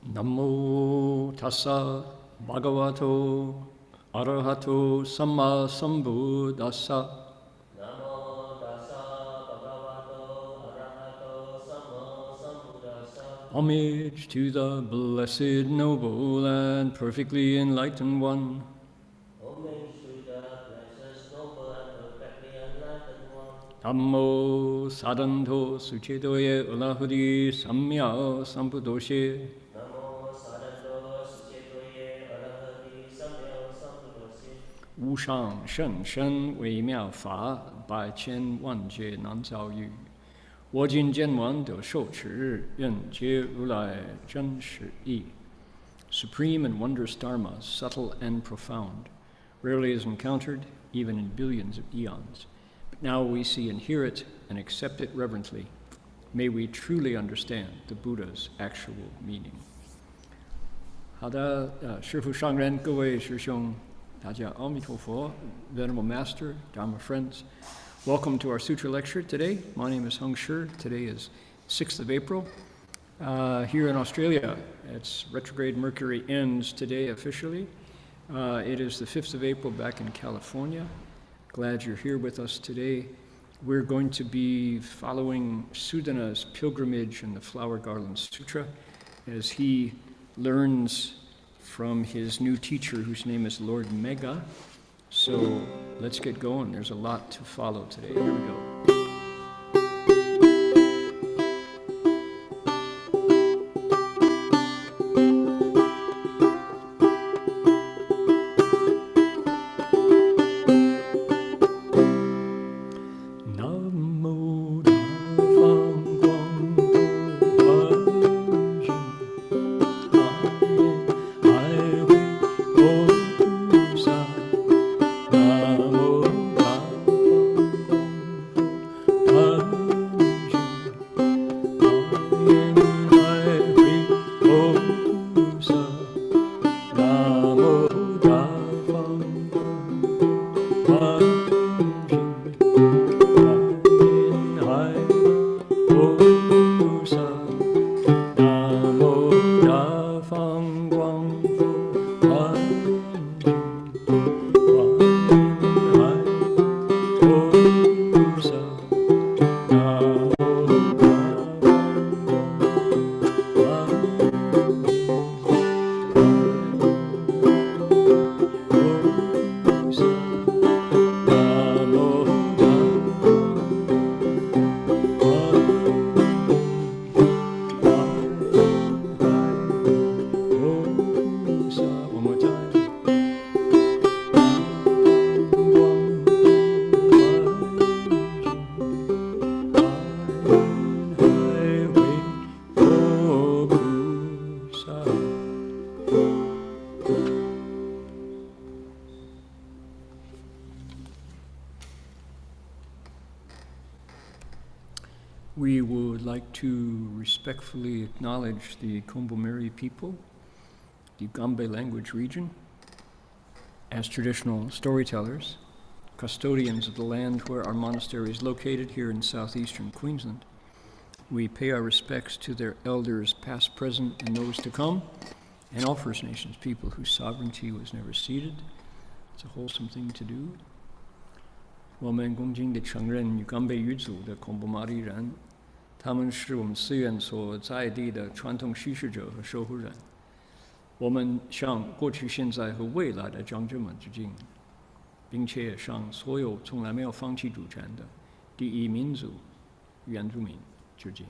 Namo tassa bhagavato arahato samma sambuddhassa. Namo tassa bhagavato arahato samma sambuddhassa. Homage to the blessed, noble, and perfectly enlightened one. Homage to the blessed, noble, and perfectly enlightened one. Namo sadanto suchedoye ulahudi samya sambuddhoshe. Namo sadanto suchetoye arahati samya sambuddhosye. 无上甚深微妙法，百千万劫难遭遇。我今见闻得受持，愿解如来真实义。Supreme and wondrous Dharma, subtle and profound, rarely is encountered, even in billions of eons. But now we see and hear it and accept it reverently. May we truly understand the Buddha's actual meaning. 好的，师父上人，各位师兄，大家阿弥陀佛, Venerable Master, Dharma friends. Welcome to our Sutra lecture today. My name is Heng. Today is 6th of April. Here in Australia, it's retrograde Mercury ends today officially. It is the 5th of April back in California. Glad you're here with us today. We're going to be following Sudana's pilgrimage in the Flower Garland Sutra as he learns from his new teacher whose name is Lord Megha. So let's get going. There's a lot to follow today. Here we go. We would like to respectfully acknowledge the Kombu-Meri people, the Gambe language region, as traditional storytellers, custodians of the land where our monastery is located here in southeastern Queensland. We pay our respects to their elders past, present, and those to come, and all First Nations people whose sovereignty was never ceded. It's a wholesome thing to do. 我们恭敬地承认与甘北语族的孔布马里人，他们是我们寺院所在地的传统叙事者和守护人。我们向过去、现在和未来的长者们致敬，并且向所有从来没有放弃主权的第一民族原住民致敬。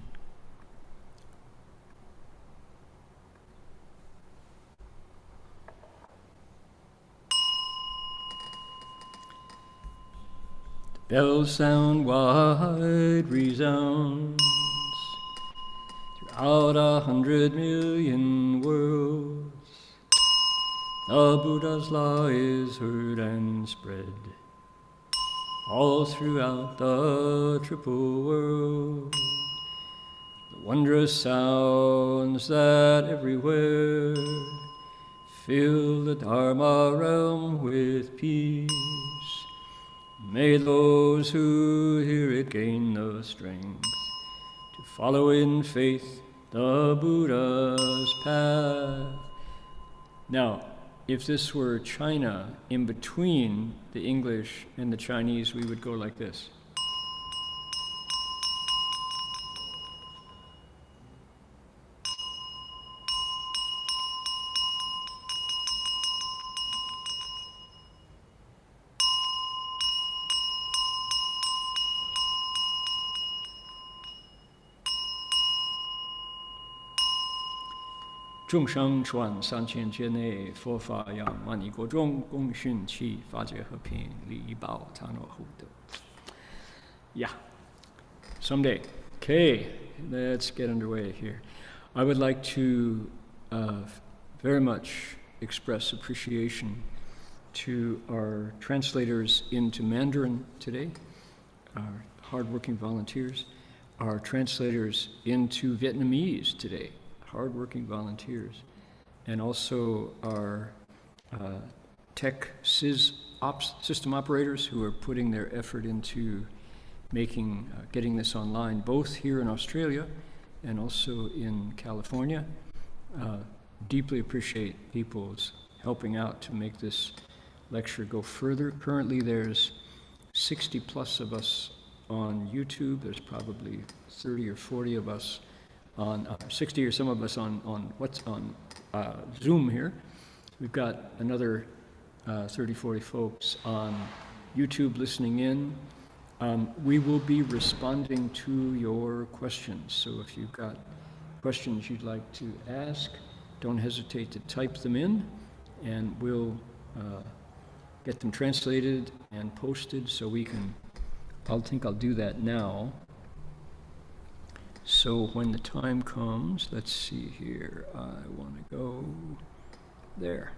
Bells sound wide, resounds throughout 100 million worlds. The Buddha's law is heard and spread all throughout the triple world. The wondrous sounds that everywhere fill the Dharma realm with peace. May those who hear it gain the strength to follow in faith the Buddha's path. Now, if this were China, in between the English and the Chinese, we would go like this. 众生13000劫内，佛法扬万亿国中，共训其法界和平，利益报他诺护德。Yeah, someday. Okay, let's get underway here. I would like to very much express appreciation to our translators into Mandarin today, our hardworking volunteers, our translators into Vietnamese today, hardworking volunteers, and also our tech system operators who are putting their effort into making, getting this online, both here in Australia and also in California. Deeply appreciate people's helping out to make this lecture go further. Currently there's 60 plus of us on YouTube. There's probably 30 or 40 of us on 60 or some of us on Zoom here. We've got another 30, 40 folks on YouTube listening in. We will be responding to your questions. So if you've got questions you'd like to ask, don't hesitate to type them in, and we'll get them translated and posted so we can, I think I'll do that now. So when the time comes, let's see here, I want to go there.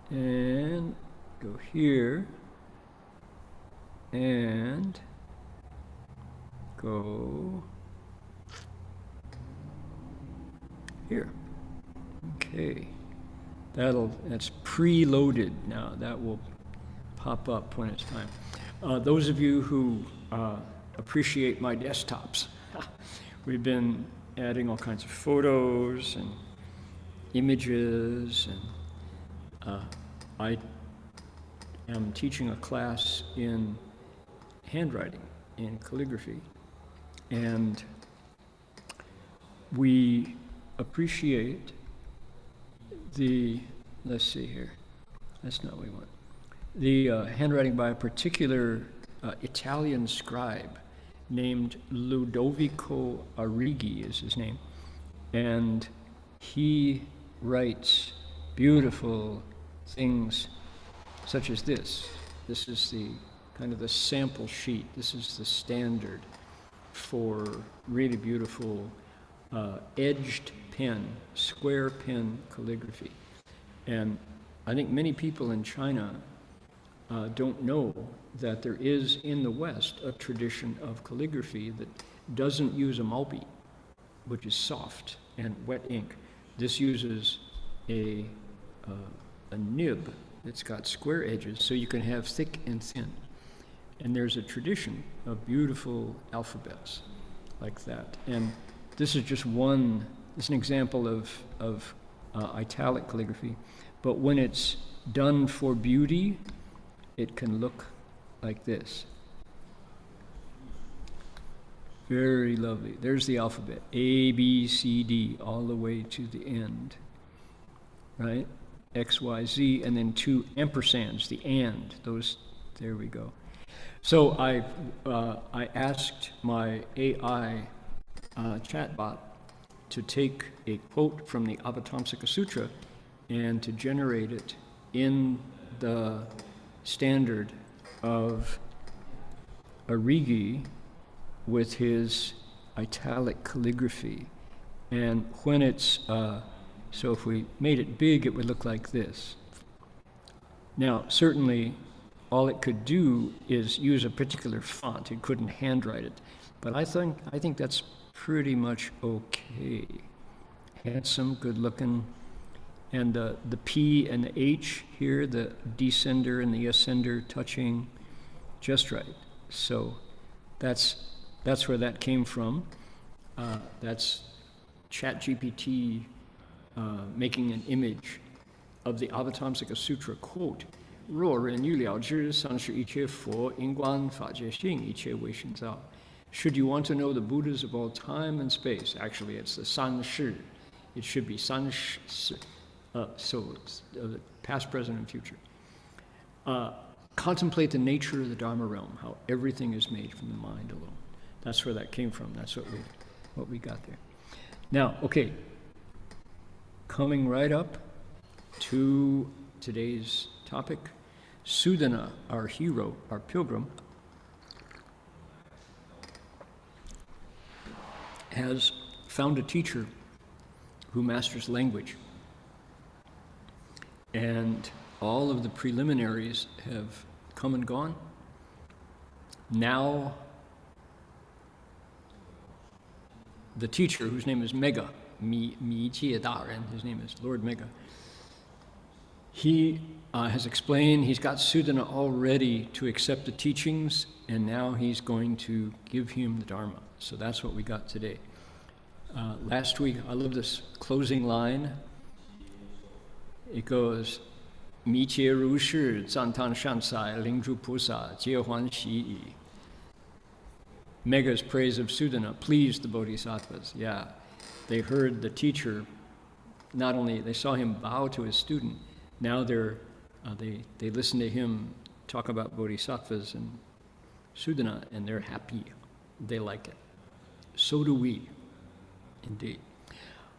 And go here. And go here. Okay. That's preloaded now. That will pop up when it's time. Those of you who appreciate my desktops. We've been adding all kinds of photos and images, and I am teaching a class in handwriting, in calligraphy, and we appreciate let's see here, that's not what we want, the handwriting by a particular Italian scribe named Ludovico Arrighi is his name, and he writes beautiful things such as this. This is the kind of the sample sheet. This is the standard for really beautiful edged pen, square pen calligraphy. And I think many people in China don't know that there is in the West a tradition of calligraphy that doesn't use a malpi, which is soft and wet ink. This uses a nib that's got square edges, so you can have thick and thin. And there's a tradition of beautiful alphabets like that. And this is just one, it's an example of italic calligraphy. But when it's done for beauty, it can look like this. Very lovely. There's the alphabet, A, B, C, D, all the way to the end, right? X, Y, Z, and then 2 ampersands, the and, those, there we go. So I asked my AI chatbot to take a quote from the Avatamsaka Sutra and to generate it in the standard of Arrighi with his italic calligraphy. And when it's, so if we made it big, it would look like this. Now, certainly, all it could do is use a particular font. It couldn't handwrite it. But I think that's pretty much okay. Handsome, good looking. And the P and the H here, the descender and the ascender touching just right. So that's where that came from. That's ChatGPT making an image of the Avatamsaka Sutra quote, 若人欲了知，丧失一切佛因观法界性，一切为心造. Should you want to know the Buddhas of all time and space, actually it's the san shi. It should be san shi, so past, present, and future. Contemplate the nature of the Dharma realm, how everything is made from the mind alone. That's where that came from. That's what we got there. Now, okay, coming right up to today's topic, Sudana, our hero, our pilgrim, has found a teacher who masters language. And all of the preliminaries have come and gone. Now, the teacher, whose name is Megha, his name is Lord Megha, he has explained, he's got Sudana all ready to accept the teachings, and now he's going to give him the Dharma. So that's what we got today. Last week, I love this closing line. It goes, 弥切如是，赞叹善哉，灵珠菩萨，皆欢喜矣. Megha's praise of Sudana pleased the bodhisattvas. Yeah, they heard the teacher, not only, they saw him bow to his student, now they listen to him talk about bodhisattvas and Sudana, and they're happy. They like it. So do we, indeed.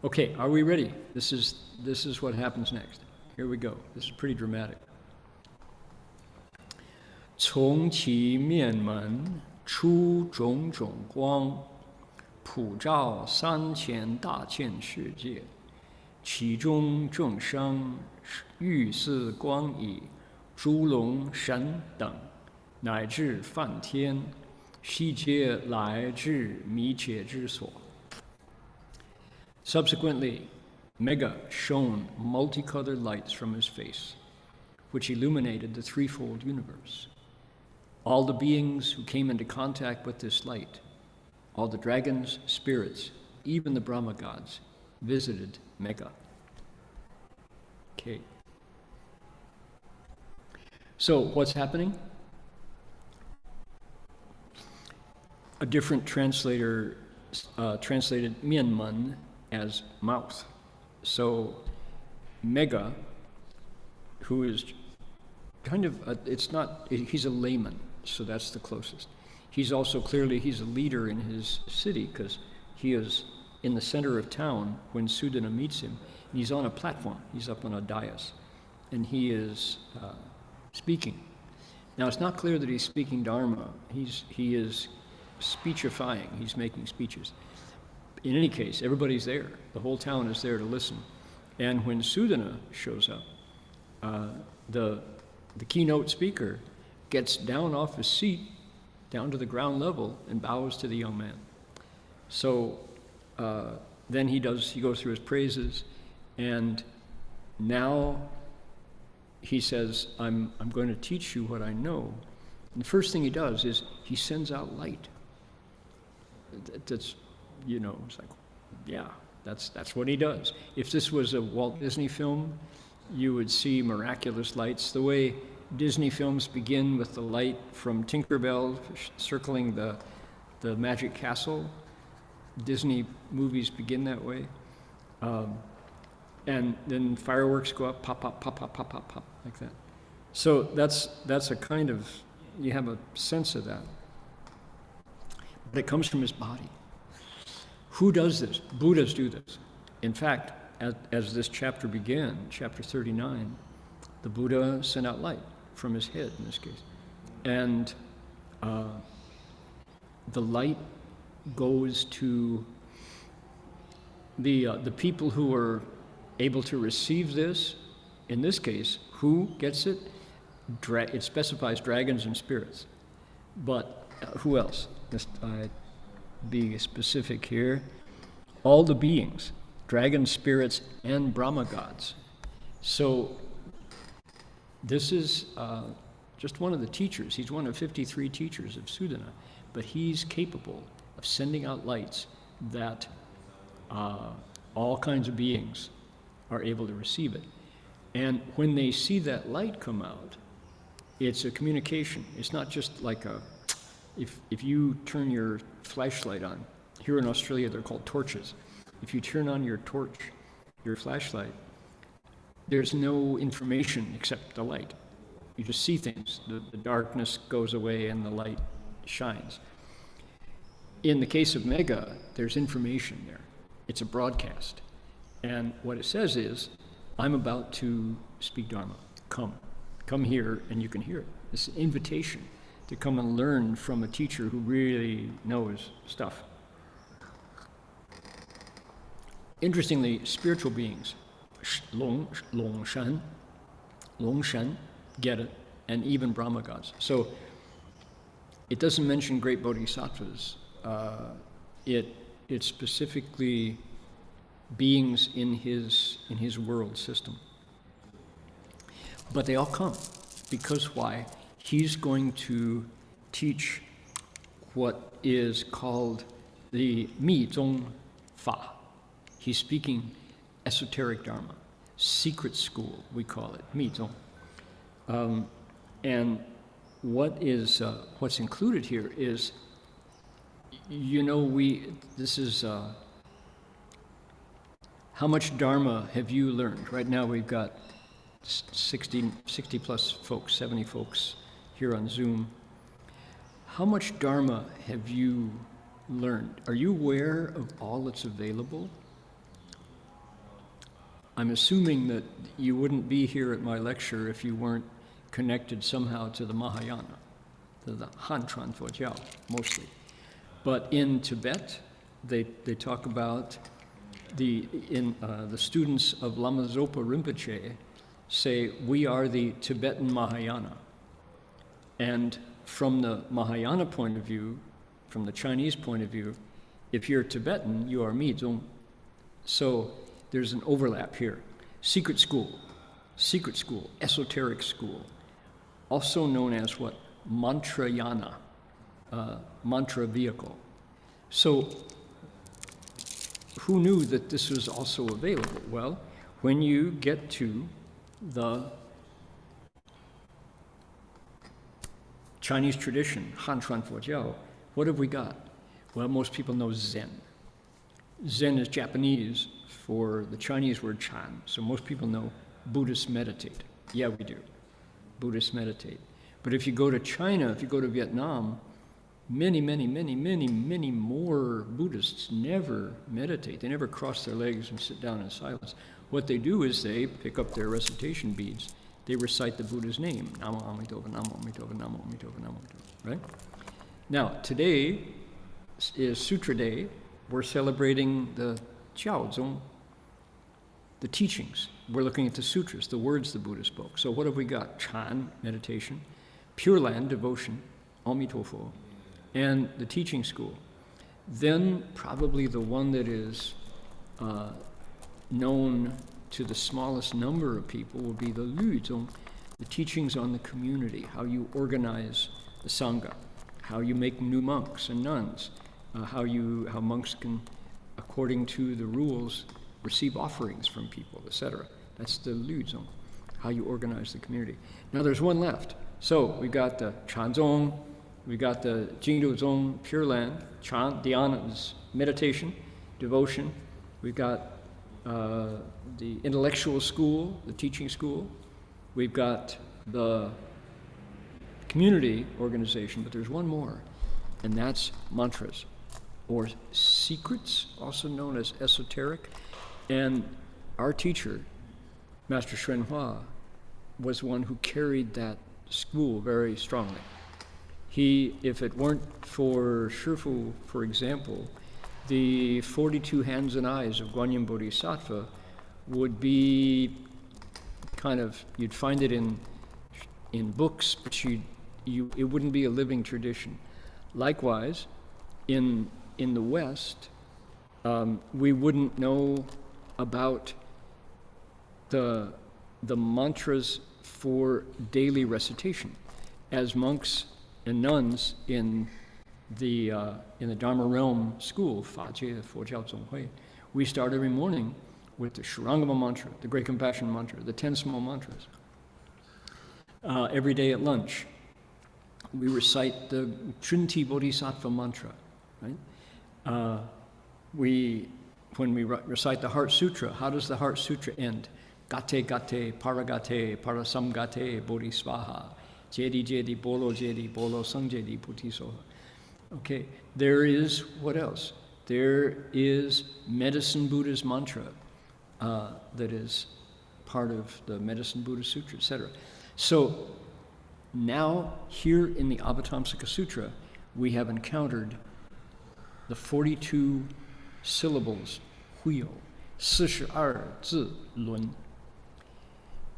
Okay, are we ready? This is what happens next. Here we go. This is pretty dramatic. 从其面门出种种光，普照3000大千世界，其中众生欲似光矣，诸龙神等，乃至梵天，悉皆来至弥切之所。 Subsequently, Megha shone multicolored lights from his face, which illuminated the threefold universe. All the beings who came into contact with this light, all the dragons, spirits, even the Brahma gods, visited Megha. Okay. So what's happening? A different translator translated Mianman as mouth. So Megha, who is kind of, he's a layman, so that's the closest. He's also clearly, he's a leader in his city because he is in the center of town when Sudana meets him. He's on a platform, he's up on a dais, and he is speaking. Now it's not clear that he's speaking Dharma, he is speechifying, he's making speeches. In any case, everybody's there. The whole town is there to listen. And when Sudana shows up, the keynote speaker gets down off his seat, down to the ground level, and bows to the young man. So then he goes through his praises, and now he says, I'm going to teach you what I know. And the first thing he does is he sends out light. That's, it's like, yeah, that's what he does. If this was a Walt Disney film, you would see miraculous lights. The way Disney films begin with the light from Tinkerbell circling the magic castle, Disney movies begin that way. And then fireworks go up, pop, pop, pop, pop, pop, pop, pop, like that. So that's a kind of, you have a sense of that. But it comes from his body. Who does this? Buddhas do this. In fact, as this chapter began, chapter 39, the Buddha sent out light from his head in this case. And the light goes to the people who are able to receive this. In this case, who gets it? It specifies dragons and spirits. But who else? Just be specific here. All the beings, dragons, spirits, and Brahma gods. So this is just one of the teachers. He's one of 53 teachers of Sudana, but he's capable of sending out lights that all kinds of beings are able to receive it. And when they see that light come out, it's a communication. It's not just like if you turn your flashlight on, here in Australia they're called torches. If you turn on your torch, your flashlight, there's no information except the light. You just see things. The darkness goes away and the light shines. In the case of Megha, there's information there. It's a broadcast. And what it says is, I'm about to speak Dharma. Come here and you can hear it. It's an invitation to come and learn from a teacher who really knows stuff. Interestingly, spiritual beings, Long Shen, get it, and even Brahma gods. So it doesn't mention great bodhisattvas. It's specifically beings in his world system. But they all come, because why? He's going to teach what is called the Mi Zong Fa. He's speaking esoteric Dharma, secret school, we call it, Mi Zong. And what's included here is, this is, how much Dharma have you learned? Right now we've got 60 plus folks, 70 folks here on Zoom. How much Dharma have you learned? Are you aware of all that's available? I'm assuming that you wouldn't be here at my lecture if you weren't connected somehow to the Mahayana, to the Han Chuan Fojiao, mostly. But in Tibet, they talk about the students of Lama Zopa Rinpoche say, we are the Tibetan Mahayana. And from the Mahayana point of view, from the Chinese point of view, if you're Tibetan, you are Mi Zong. So there's an overlap here. Secret school, esoteric school, also known as what? Mantrayana, mantra vehicle. So who knew that this was also available? Well, when you get to the Chinese tradition, Han Chuan Fojiao, what have we got? Well, most people know Zen. Zen is Japanese for the Chinese word Chan, so most people know Buddhists meditate. Yeah, we do. Buddhists meditate. But if you go to China, if you go to Vietnam, many more Buddhists never meditate. They never cross their legs and sit down in silence. What they do is they pick up their recitation beads. They recite the Buddha's name. Namo Amitabha, Namo Amitabha, Namo Amitabha, Namo Amitabha, right? Now, today is Sutra Day. We're celebrating the Jiaozong, the teachings. We're looking at the sutras, the words the Buddha spoke. So what have we got? Chan, meditation, Pure Land, devotion, Amitofo, and the teaching school. Then probably the one that is known to the smallest number of people will be the Lüzong, the teachings on the community, how you organize the Sangha, how you make new monks and nuns, how monks can, according to the rules, receive offerings from people, etc. That's the Lüzong, how you organize the community. Now there's one left. So we got the Chanzong, we got the Jingduzong, Pure Land, Chan, Dhyana is meditation, devotion. We've got the intellectual school, the teaching school. We've got the community organization, but there's one more, and that's mantras, or secrets, also known as esoteric. And our teacher, Master Xuanhua, was one who carried that school very strongly. If it weren't for Shifu, for example, the 42 hands and eyes of Guanyin Bodhisattva would be you'd find it in books, but it wouldn't be a living tradition. Likewise, in the West, we wouldn't know about the mantras for daily recitation. As monks and nuns in in the Dharma realm school, Fajie, Fo Jiao Zonghui, we start every morning with the Shurangama mantra, the Great Compassion mantra, the 10 small mantras. Every day at lunch, we recite the Chunti Bodhisattva mantra, right? When we recite the Heart Sutra, how does the Heart Sutra end? Gate gate, paragate, parasamgate, bodhisvaha, jedi jedi, bolo sangjedi, putisoha. Okay, there is, what else? There is Medicine Buddha's mantra that is part of the Medicine Buddha Sutra, etc. So now here in the Avatamsaka Sutra, we have encountered the 42 syllables, huyo, 42 zi lun.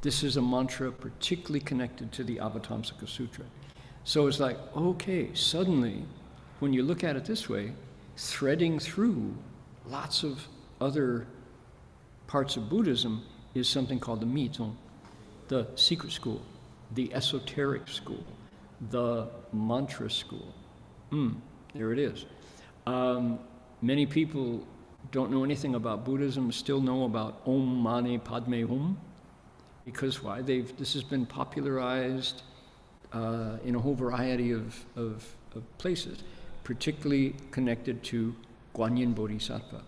This is a mantra particularly connected to the Avatamsaka Sutra. So it's like, okay, suddenly, when you look at it this way, threading through lots of other parts of Buddhism is something called the Mitong, the secret school, the esoteric school, the mantra school. There it is. Many people don't know anything about Buddhism, still know about Om Mani Padme Hum, because why? This has been popularized in a whole variety of places, particularly connected to Guanyin Bodhisattva.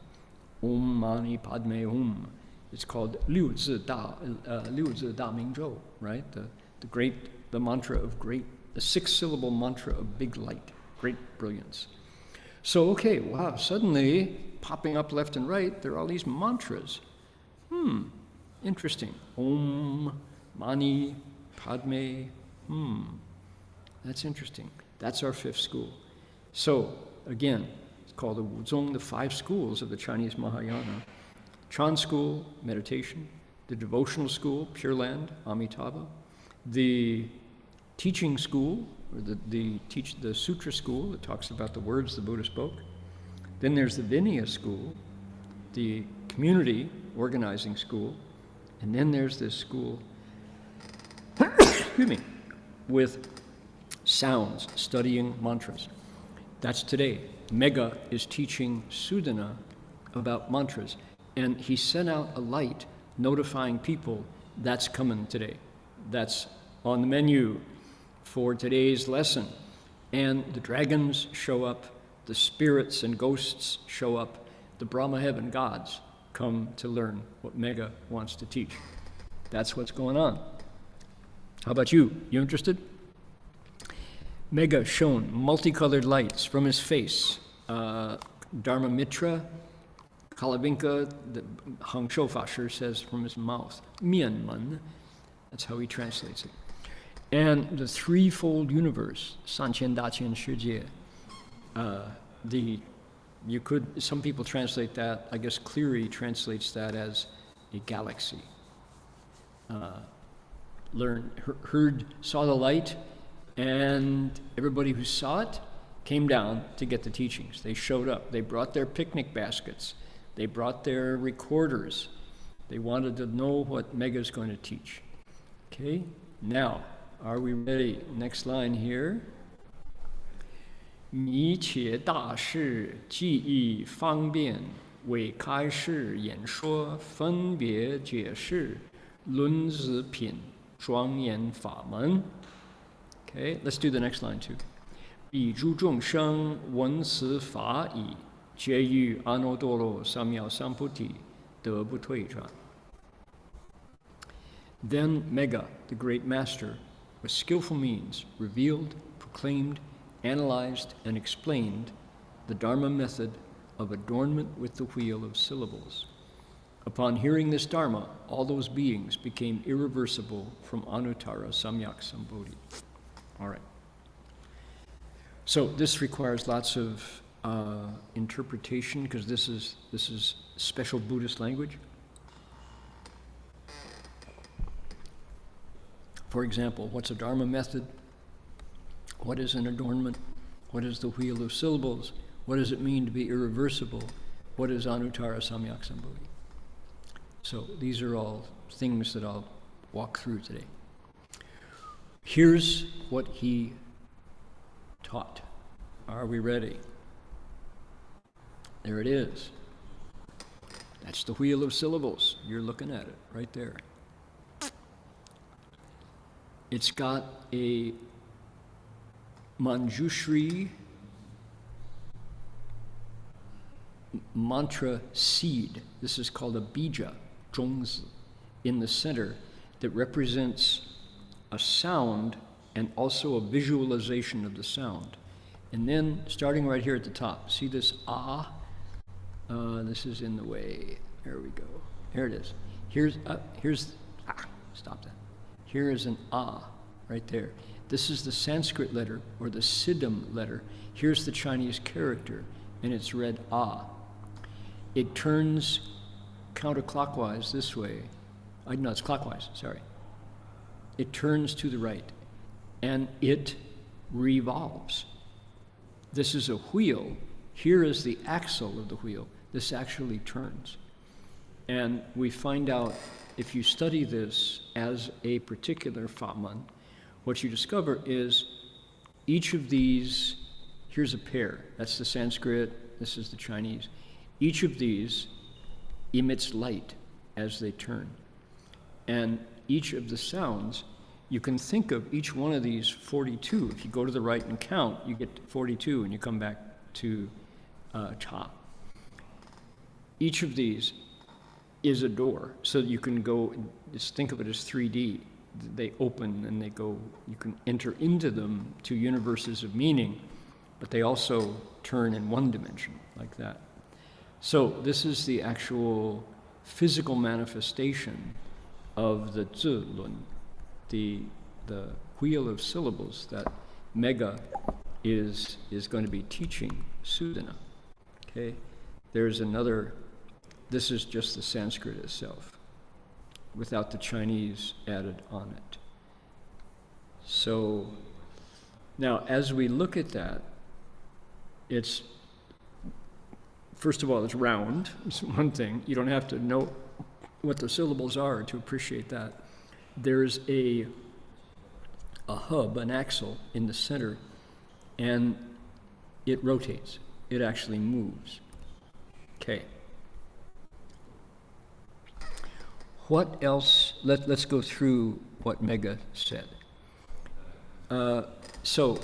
Om Mani Padme Hum. It's called Liu Zi Da Ming Zhou, right? The mantra of great, the 6-syllable mantra of big light, great brilliance. So, okay, wow, suddenly popping up left and right, there are all these mantras. Interesting. Om Mani Padme That's interesting. That's our 5th school. So, again, it's called the Wuzong, the 5 schools of the Chinese Mahayana. Chan school, meditation. The devotional school, Pure Land, Amitabha. The teaching school, or the Sutra school that talks about the words the Buddha spoke. Then there's the Vinaya school, the community organizing school. And then there's this school, excuse me, with sounds, studying mantras. That's today. Megha is teaching Sudana about mantras. And he sent out a light notifying people that's coming today. That's on the menu for today's lesson. And the dragons show up, the spirits and ghosts show up, the Brahma heaven gods come to learn what Megha wants to teach. That's what's going on. How about you? You interested? Megha shone multicolored lights from his face. Dharma Mitra, Kalavinka, the Hang Shou Fa Shi says from his mouth. Mianmen, that's how he translates it. And the threefold universe, Sanqian, Daqian, Shijie. Some people translate that, I guess Cleary translates that as a galaxy. Saw the light, and everybody who saw it came down to get the teachings. They showed up. They brought their picnic baskets. They brought their recorders. They wanted to know what Megha's going to teach. Okay, now, are we ready? Next line here. 一切大事记忆方便为开示演说分别解释论子品庄严法门 Okay, let's do the next line too. 彼诸众生闻此法已皆于阿耨多罗三藐三菩提得不退转 Then Megha, the great master, with skillful means, revealed, proclaimed, analyzed, and explained the Dharma method of adornment with the wheel of syllables. Upon hearing this Dharma, all those beings became irreversible from Anuttara Samyak Sambodhi. All right. So this requires lots of interpretation because this is special Buddhist language. For example, what's a Dharma method? What is an adornment? What is the wheel of syllables? What does it mean to be irreversible? What is Anuttara Samyak Sambodhi? So these are all things that I'll walk through today. Here's what he taught. Are we ready? There it is. That's the wheel of syllables. You're looking at it right there. It's got a Manjushri mantra seed. This is called a bija, zhongzi, in the center that represents a sound and also a visualization of the sound. And then, starting right here at the top, see this ah? This is in the way. There we go. Here it is. Stop that. Here is an ah, right there. This is the Sanskrit letter, or the Siddham letter. Here's the Chinese character, and it's read ah. It turns counterclockwise this way. No, it's clockwise, sorry. It turns to the right, and it revolves. This is a wheel. Here is the axle of the wheel. This actually turns. And we find out, if you study this as a particular Faman, what you discover is each of these, here's a pair. That's the Sanskrit, this is the Chinese. Each of these emits light as they turn. And each of the sounds, you can think of each one of these 42. If you go to the right and count, you get 42 and you come back to cha. Each of these is a door, so you can go, just think of it as 3D. They open and they go, you can enter into them to universes of meaning, but they also turn in one dimension, like that. So this is the actual physical manifestation of the Zilun, the wheel of syllables that Megha is going to be teaching Sudana. Okay, there's another. This is just the Sanskrit itself, without the Chinese added on it. So now, as we look at that, it's, first of all, it's round. It's one thing. You don't have to know what the syllables are to appreciate that. There's a hub, an axle in the center, and it rotates. It actually moves. Okay. What else? Let's go through what Megha said. So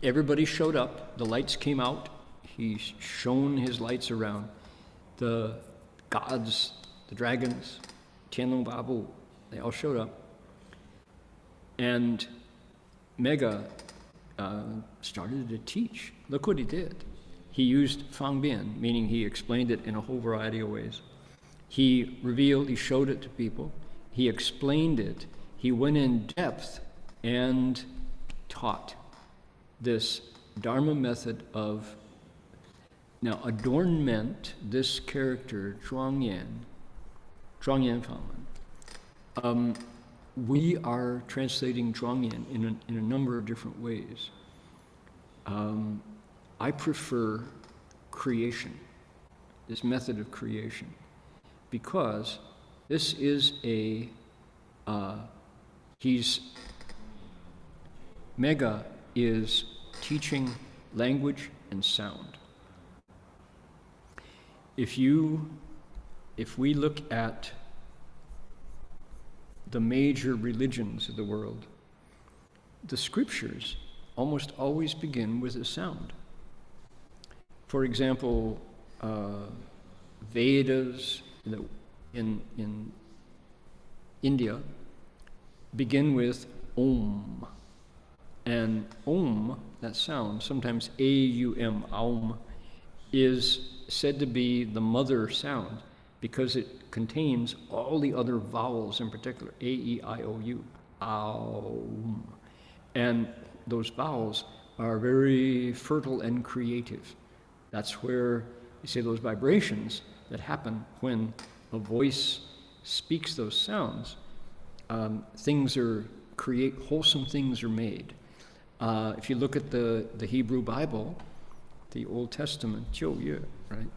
everybody showed up. The lights came out. He's shown his lights around. The gods, the dragons, Tianlong Babu, they all showed up. And Megha started to teach. Look what he did. He used fangbian, meaning he explained it in a whole variety of ways. He revealed, he showed it to people, he explained it, he went in depth and taught this Dharma method of, now adornment, this character, Zhuangyan Faman, we are translating Zhuangyan in a number of different ways. I prefer creation, this method of creation, because this is Megha is teaching language and sound. If we look at the major religions of the world, the scriptures almost always begin with a sound. For example, Vedas in India begin with Om. And Om, that sound, sometimes A-U-M, Aum, is said to be the mother sound because it contains all the other vowels in particular, A-E-I-O-U, Aum. And those vowels are very fertile and creative. That's where you see those vibrations that happen when a voice speaks those sounds. Wholesome things are made. If you look at the Hebrew Bible, the Old Testament, 旧约, right?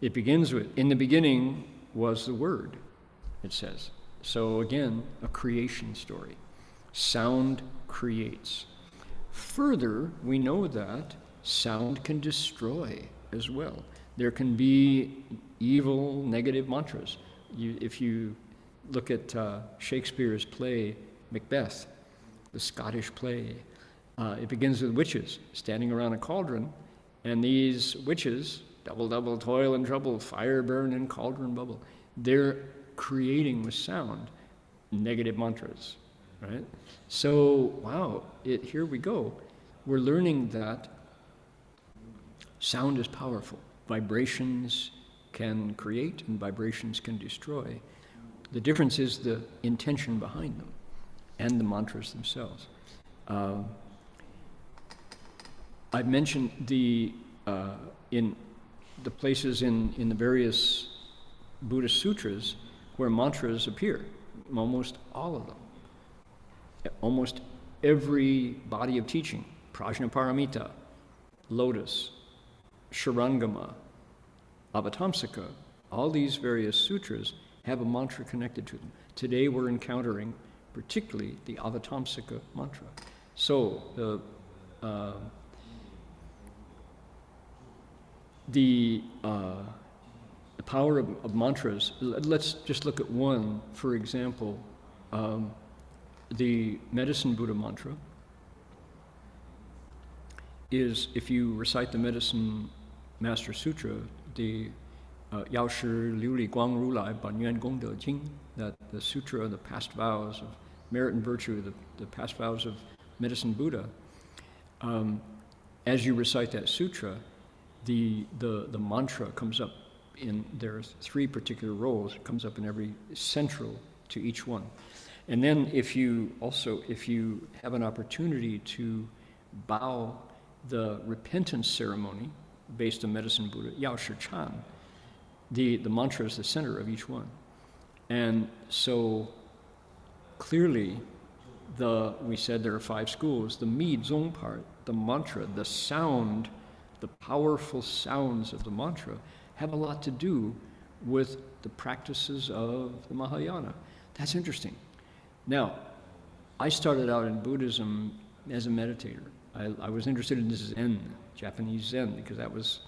It begins with, in the beginning was the Word, it says. So again, a creation story. Sound creates. Further, we know that sound can destroy as well. There can be evil, negative mantras. If you look at Shakespeare's play, Macbeth, the Scottish play, it begins with witches standing around a cauldron, and these witches, double, double, toil and trouble, fire burn and cauldron bubble, they're creating with sound negative mantras, right? So, wow, here we go. We're learning that sound is powerful. Vibrations can create and vibrations can destroy. The difference is the intention behind them and the mantras themselves. I've mentioned in the places in the various Buddhist sutras where mantras appear, almost all of them. Almost every body of teaching, Prajnaparamita, Lotus, Sharangama, Avatamsaka, all these various sutras have a mantra connected to them. Today we're encountering particularly the Avatamsaka mantra. So the power of mantras, let's just look at one, for example, the Medicine Buddha mantra is, if you recite the Medicine Master Sutra, the Yao Shi Liu Li Guang Ru Lai Ban Yuan Gong De Jing, that the sutra, the past vows of merit and virtue, the past vows of Medicine Buddha, as you recite that sutra, the mantra comes up in, there's 3 particular roles, it comes up in every central to each one. And then if you have an opportunity to bow the repentance ceremony based on Medicine Buddha, Yao Shi Chan, the mantra is the center of each one. And so clearly, we said there are 5 schools, the Mi Zong part, the mantra, the sound, the powerful sounds of the mantra have a lot to do with the practices of the Mahayana. That's interesting. Now, I started out in Buddhism as a meditator. I was interested in Zen, Japanese Zen, because that was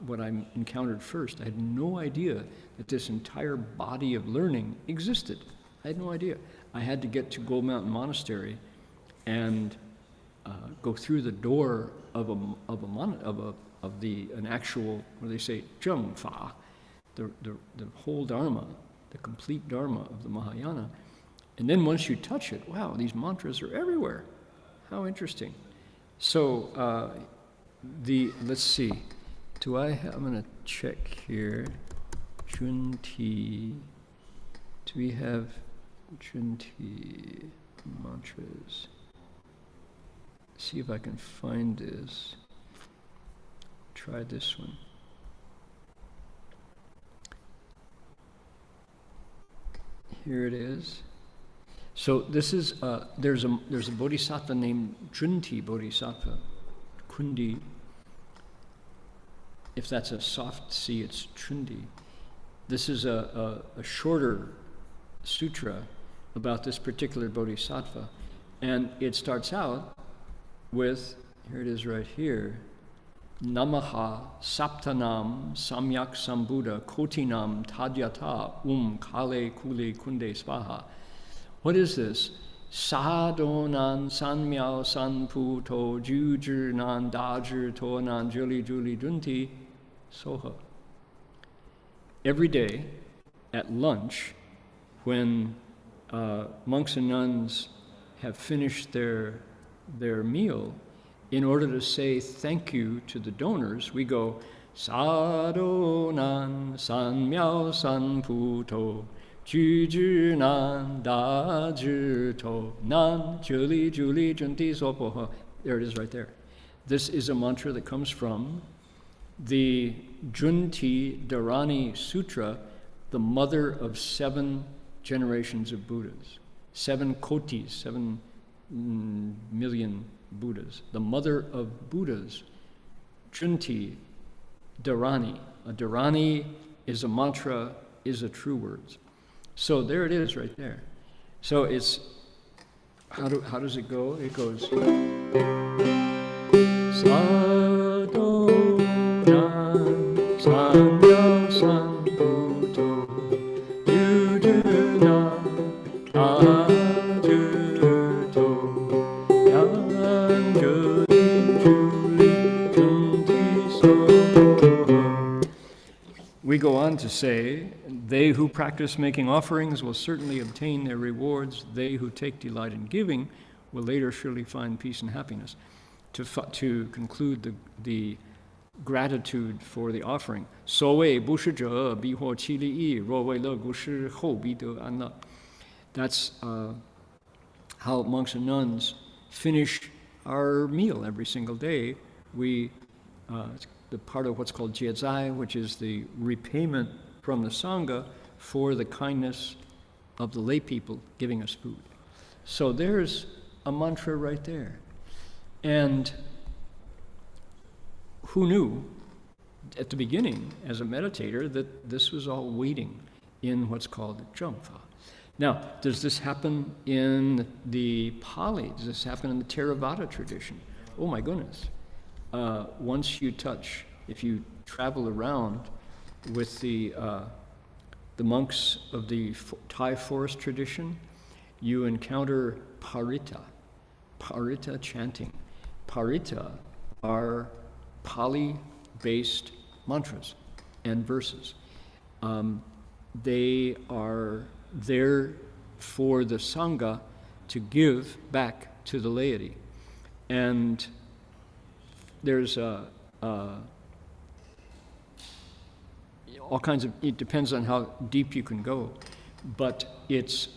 what I encountered first. I had no idea that this entire body of learning existed. I had no idea. I had to get to Gold Mountain Monastery and go through the door of an actual, what do they say, Zheng Fa, the whole Dharma, the complete Dharma of the Mahayana. And then once you touch it, wow, these mantras are everywhere. How interesting. So let's see. I'm going to check here. Junti. Do we have Junti mantras? See if I can find this. Try this one. Here it is. So this is there's a bodhisattva named Junti Bodhisattva, Kundi. If that's a soft C, it's Chundi. This is a shorter sutra about this particular bodhisattva, and it starts out with, here it is right here, Namaha Saptanam Samyak Sambuddha Kotinam Tadyata Kale Kule Kunde Svaha. What is this? Sadonan Sanmyao Sanputo Jujurnan Dajur Tonan Juli Juli Junti Soha. Every day at lunch, when monks and nuns have finished their meal, in order to say thank you to the donors, we go Sadonan Sanmyao Sanputo Jujurnan Dajur Tonan Juli Juli Junti Soha. There it is right there. This is a mantra that comes from the Junti Dharani Sutra, the mother of 7 generations of Buddhas, 7 kotis, 7 million Buddhas. The mother of Buddhas, Junti Dharani. A dharani is a mantra, is a true words. So there it is right there. So it's, how does it go? It goes... We go on to say, they who practice making offerings will certainly obtain their rewards. They who take delight in giving will later surely find peace and happiness. To conclude the gratitude for the offering. 所谓不施者必获其利益，若为乐故施，后必得安乐. That's how monks and nuns finish our meal every single day. We, the part of what's called jiezai, which is the repayment from the Sangha for the kindness of the lay people giving us food. So there's a mantra right there. And who knew at the beginning, as a meditator, that this was all waiting in what's called Zhengfa? Now, does this happen in the Pali? Does this happen in the Theravada tradition? Oh my goodness. Once you touch, if you travel around with the monks of the Thai forest tradition, you encounter parita chanting. Parita are Pali-based mantras and verses. They are there for the Sangha to give back to the laity. And there's all kinds of, it depends on how deep you can go, but it's,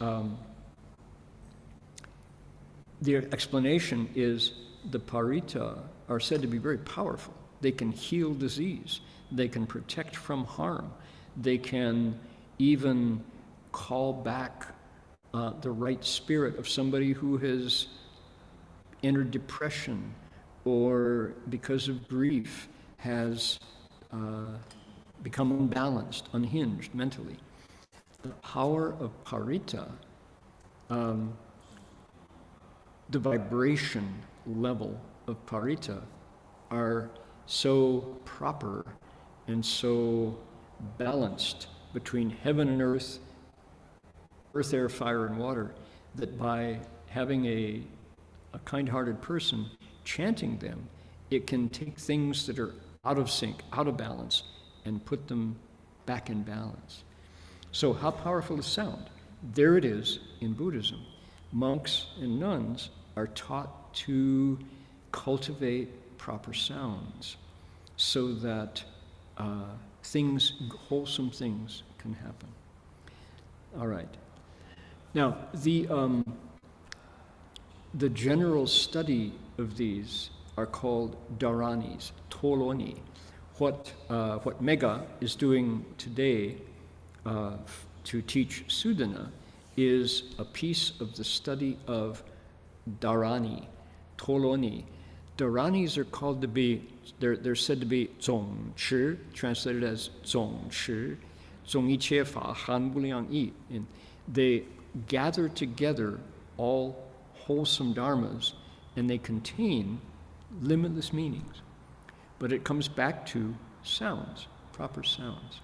the explanation is the parita are said to be very powerful. They can heal disease. They can protect from harm. They can even call back the right spirit of somebody who has entered depression or because of grief has become unbalanced, unhinged mentally. The power of parita, the vibration level of parita are so proper and so balanced between heaven and earth, air, fire, and water, that by having a kind-hearted person chanting them, it can take things that are out of sync, out of balance, and put them back in balance. So how powerful is sound? There it is in Buddhism. Monks and nuns are taught to cultivate proper sounds so that things, wholesome things can happen. All right. Now, the general study of these are called dharanis, toloni. What Megha is doing today to teach Sudana is a piece of the study of dharani, toloni. Dharanis are called to be, they're said to be zong chi, translated as zong chi, zong yi che fa han wu liang yi. They gather together all wholesome dharmas, and they contain limitless meanings. But it comes back to sounds, proper sounds.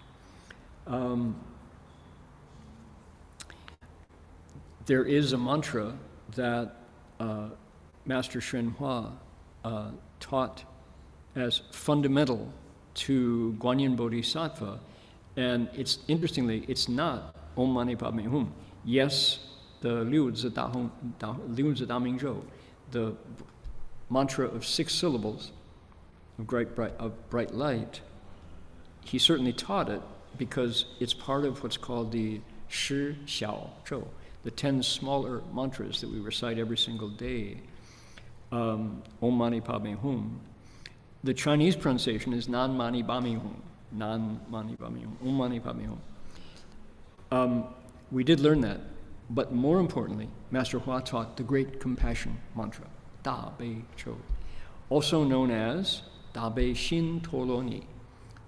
There is a mantra that Master Hsuan taught as fundamental to Guanyin Bodhisattva, and it's interestingly, it's not Om Mani Padme Hum. Yes, the Liu Zi Da Ming Zhou, the mantra of 6 syllables of bright light, he certainly taught it because it's part of what's called the Shi Xiao Zhou, the 10 smaller mantras that we recite every single day. Om Mani Padme Hum. The Chinese pronunciation is Nan Mani Bami Hum. Nan Mani Bami Hum. Om Mani Padme Hum. We did learn that, but more importantly, Master Hua taught the great compassion mantra, Da Bei Chou, also known as Da Bei Xin Toloni,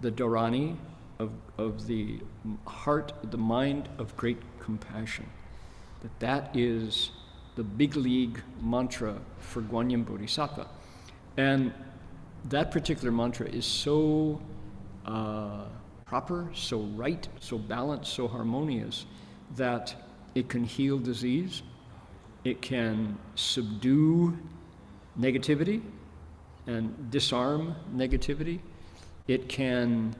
the dharani of the heart, the mind of great compassion. That is the big league mantra for Guanyin Bodhisattva. And that particular mantra is so proper, so right, so balanced, so harmonious, that it can heal disease, it can subdue negativity and disarm negativity, it can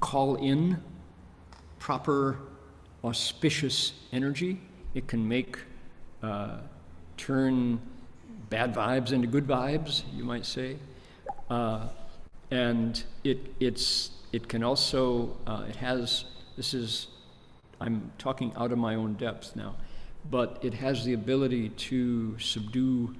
call in proper auspicious energy. It can make, turn bad vibes into good vibes, you might say. And it can also, I'm talking out of my own depth now, but it has the ability to subdue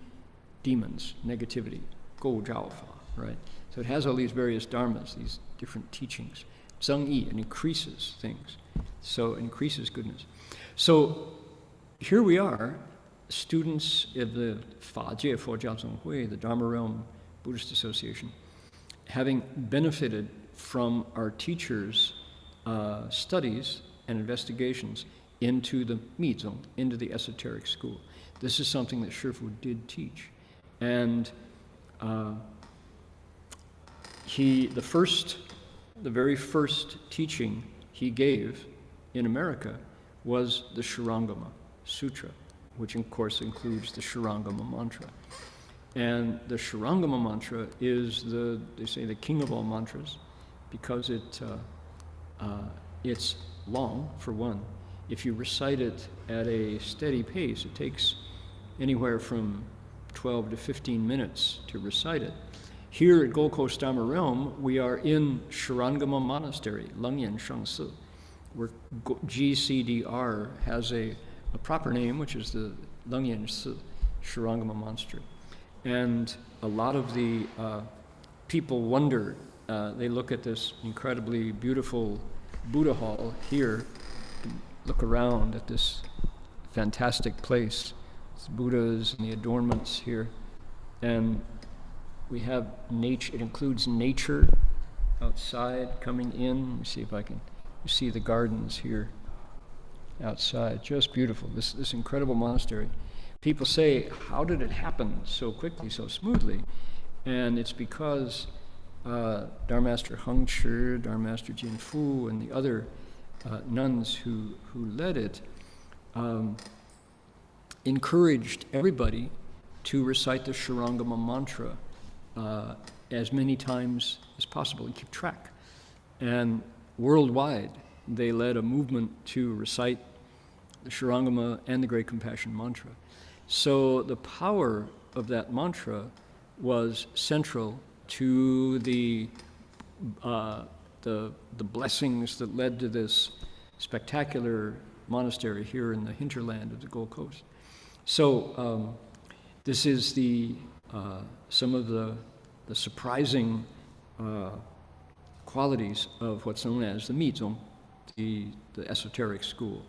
demons, negativity, go zhao fa, right? So it has all these various dharmas, these different teachings. Zheng yi, it increases things. So it increases goodness. So here we are, students of the Fa Jie Fo Jiao Zong Hui, the Dharma Realm Buddhist Association, having benefited from our teachers' studies and investigations into the Mizong, into the esoteric school. This is something that Shifu did teach. And the very first teaching he gave in America was the Shurangama Sutra, which of course includes the Shurangama mantra. And the Shurangama mantra is they say the king of all mantras, because it's long, for one. If you recite it at a steady pace, it takes anywhere from 12 to 15 minutes to recite it. Here at Gold Coast Dharma Realm, we are in Shurangama Monastery, Lengyan Shengsi, where GCDR has a proper name, which is the Lengyan Si, Shurangama Monastery. And a lot of the people wonder, they look at this incredibly beautiful Buddha hall here, look around at this fantastic place, it's Buddhas and the adornments here, and we have nature. It includes nature outside coming in. Let me see if I can. You see the gardens here outside, just beautiful. This incredible monastery. People say, how did it happen so quickly, so smoothly? And it's because Dharma Master Heng Chi, Dharma Master Jin Fu, and the other nuns who led it encouraged everybody to recite the Shurangama mantra as many times as possible and keep track. And worldwide, they led a movement to recite the Shurangama and the Great Compassion mantra. So the power of that mantra was central to the blessings that led to this spectacular monastery here in the hinterland of the Gold Coast. So this is some of the surprising qualities of what's known as the Mizong, the esoteric school.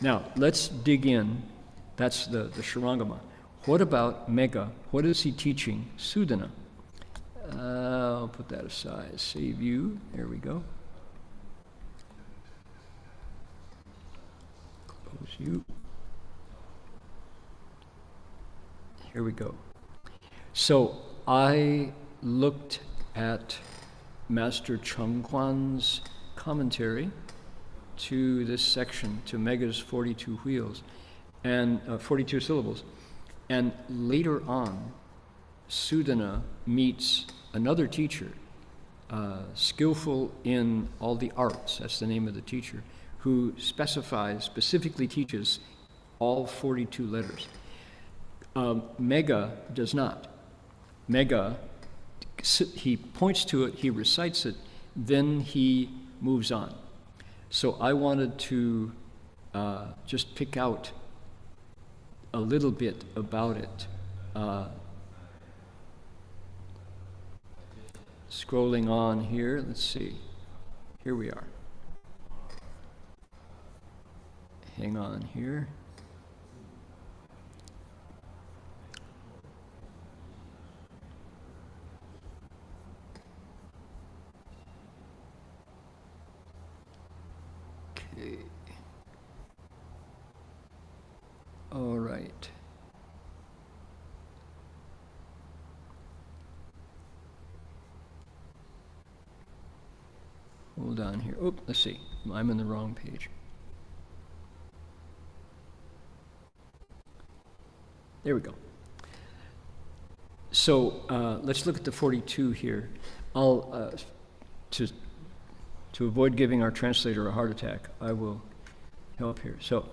Now, let's dig in. That's the Shurangama. What about Megha? What is he teaching Sudana? I'll put that aside. Save you. There we go. Close you. Here we go. So I looked at Master Chengquan's commentary to this section, to Megha's 42 wheels, and 42 syllables. And later on, Sudana meets another teacher, skillful in all the arts, that's the name of the teacher, who specifically teaches all 42 letters. Megha does not. Megha, he points to it, he recites it, then he moves on. So I wanted to just pick out a little bit about it. Scrolling on here, let's see. Here we are. Hang on here. Okay. All right. Hold on here. Oh, let's see. I'm in the wrong page. There we go. So let's look at the 42 here. I'll, to To avoid giving our translator a heart attack, I will help here. So,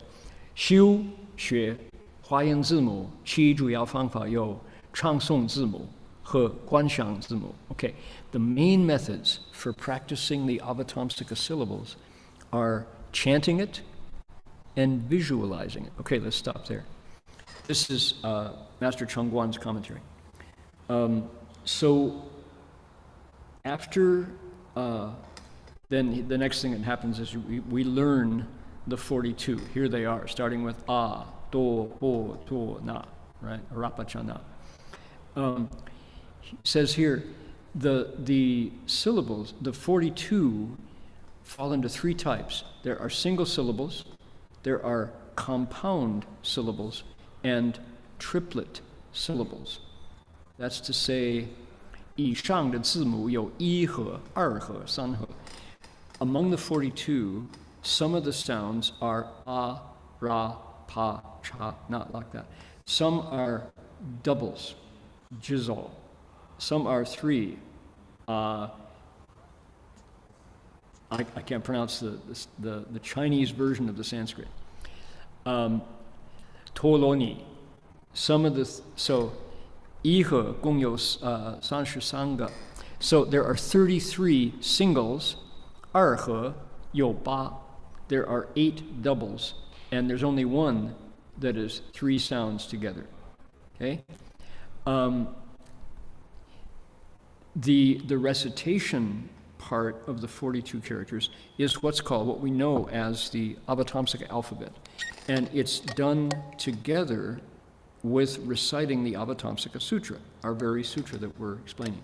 修学华严字母七主要方法有唱诵字母和观想字母. Okay, the main methods for practicing the Avatamsaka syllables are chanting it and visualizing it. Okay, let's stop there. This is Master Chengguan's commentary. So after, then the next thing that happens is we learn the 42. Here they are, starting with A, Do, Bo, Do, Na, right? Rapachana. He says here, the syllables, the 42, fall into three types. There are single syllables, there are compound syllables, and triplet syllables. That's to say, 以上的字母有一和、二和、三和. Among the 42, some of the sounds are a, ra, pa, cha, not like that. Some are doubles, jizol. Some are three. I can't pronounce the Chinese version of the Sanskrit. Toloni. Some of the, so, 一和共有33个. So there are 33 singles. 二和有8. There are 8 doubles. And there's only one that is 3 sounds together. Okay? The recitation part of the 42 characters is what's called, what we know as the Avatamsaka alphabet. And it's done together with reciting the Avatamsaka Sutra, our very sutra that we're explaining.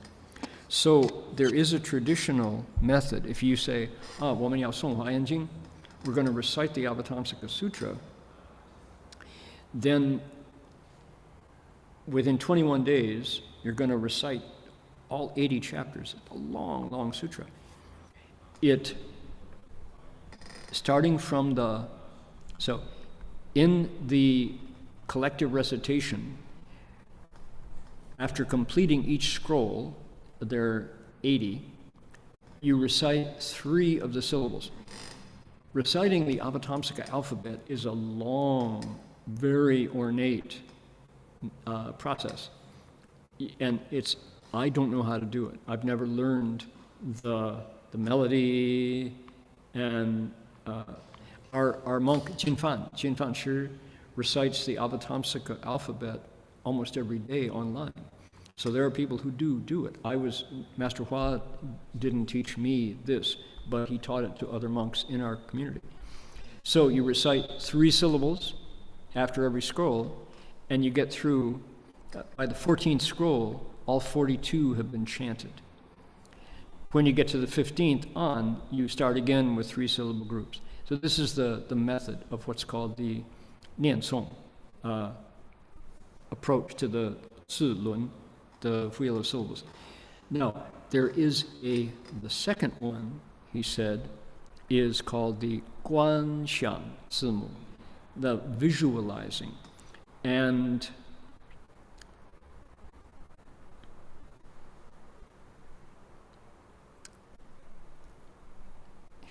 So there is a traditional method. If you say, 我们要诵华严经, we're going to recite the Avatamsaka Sutra, then within 21 days, you're going to recite all 80 chapters. It's a long, long sutra. It, starting from so in the collective recitation, after completing each scroll, there are 80, you recite 3 of the syllables. Reciting the Avatamsaka alphabet is a long, very ornate process. And I don't know how to do it. I've never learned the melody, and our monk Qinfan Shi recites the Avatamsaka alphabet almost every day online. So there are people who do it. Master Hua didn't teach me this, but he taught it to other monks in our community. So you recite 3 syllables after every scroll, and you get through, by the 14th scroll, all 42 have been chanted. When you get to the 15th on, you start again with 3 syllable groups. So this is the method of what's called the nian song approach to the zi lun, the wheel of syllables. Now, there is the second one, he said, is called the guanxiang zimu, the visualizing. And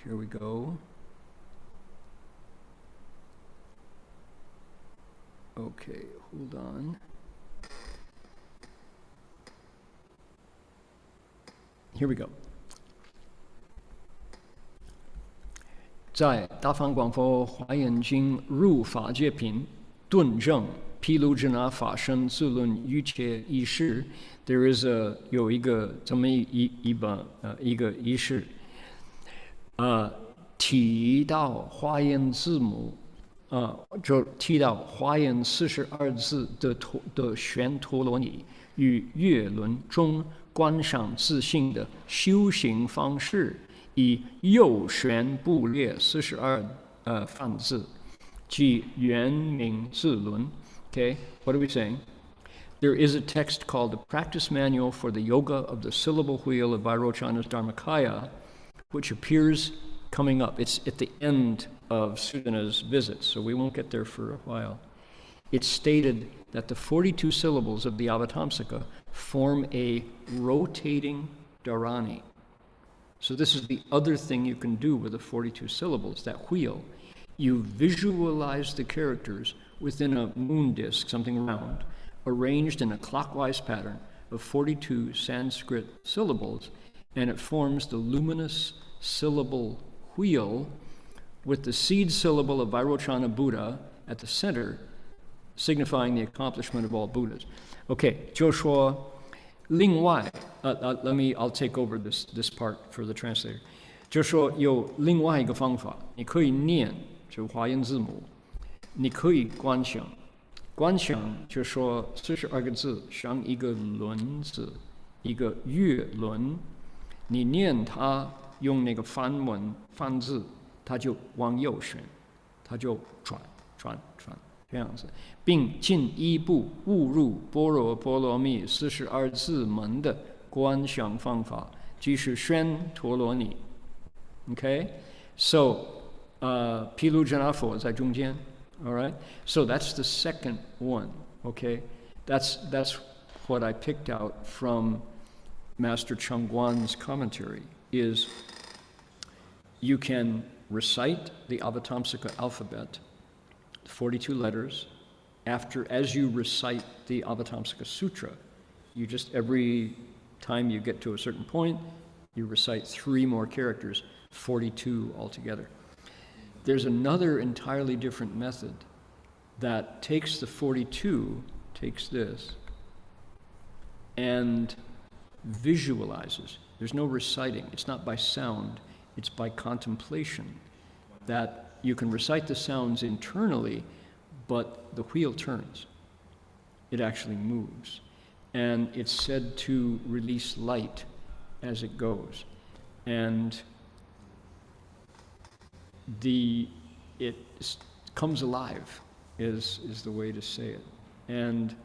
here we go. Okay, hold on. Here we go. 在大方广佛华严经入法界品顿证毗卢遮那法身自论一切仪式 there is 有一个这么一个仪式提到华严字母就提到华严42字的玄陀罗尼与月轮中观赏自性的修行方式，以右旋部列42梵字，即圆明自轮。Okay, what are we saying? There is a text called the Practice Manual for the Yoga of the Syllable Wheel of Vairochana's Dharmakaya, which appears coming up. It's at the end of Sudana's visit, so we won't get there for a while. It's stated that the 42 syllables of the Avatamsaka form a rotating dharani. So this is the other thing you can do with the 42 syllables, that wheel. You visualize the characters within a moon disk, something round, arranged in a clockwise pattern of 42 Sanskrit syllables, and it forms the luminous syllable wheel with the seed syllable of Vairochana Buddha at the center, signifying the accomplishment of all Buddhas. Okay, 就说另外, I'll take over this part for the translator. 就说有另外一个方法，你可以念就华严字母，你可以观想。观想就说42个字像一个轮子，一个月轮，你念它用那个梵文梵字，它就往右旋，它就转这样子，并进一步悟入般若波罗蜜42字门的观想方法，即是宣陀罗尼。Okay, so毗卢遮那佛在中间。All right, so that's the second one. Okay, that's what I picked out from Master Chengguan's commentary. Is you can recite the Avatamsaka alphabet, 42 letters, as you recite the Avatamsaka Sutra. You just, every time you get to a certain point, you recite 3 more characters, 42 altogether. There's another entirely different method that takes the 42, takes this, and visualizes. There's no reciting. It's not by sound. It's by contemplation. That you can recite the sounds internally, but the wheel turns. It actually moves. And it's said to release light as it goes. And it comes alive is the way to say it. And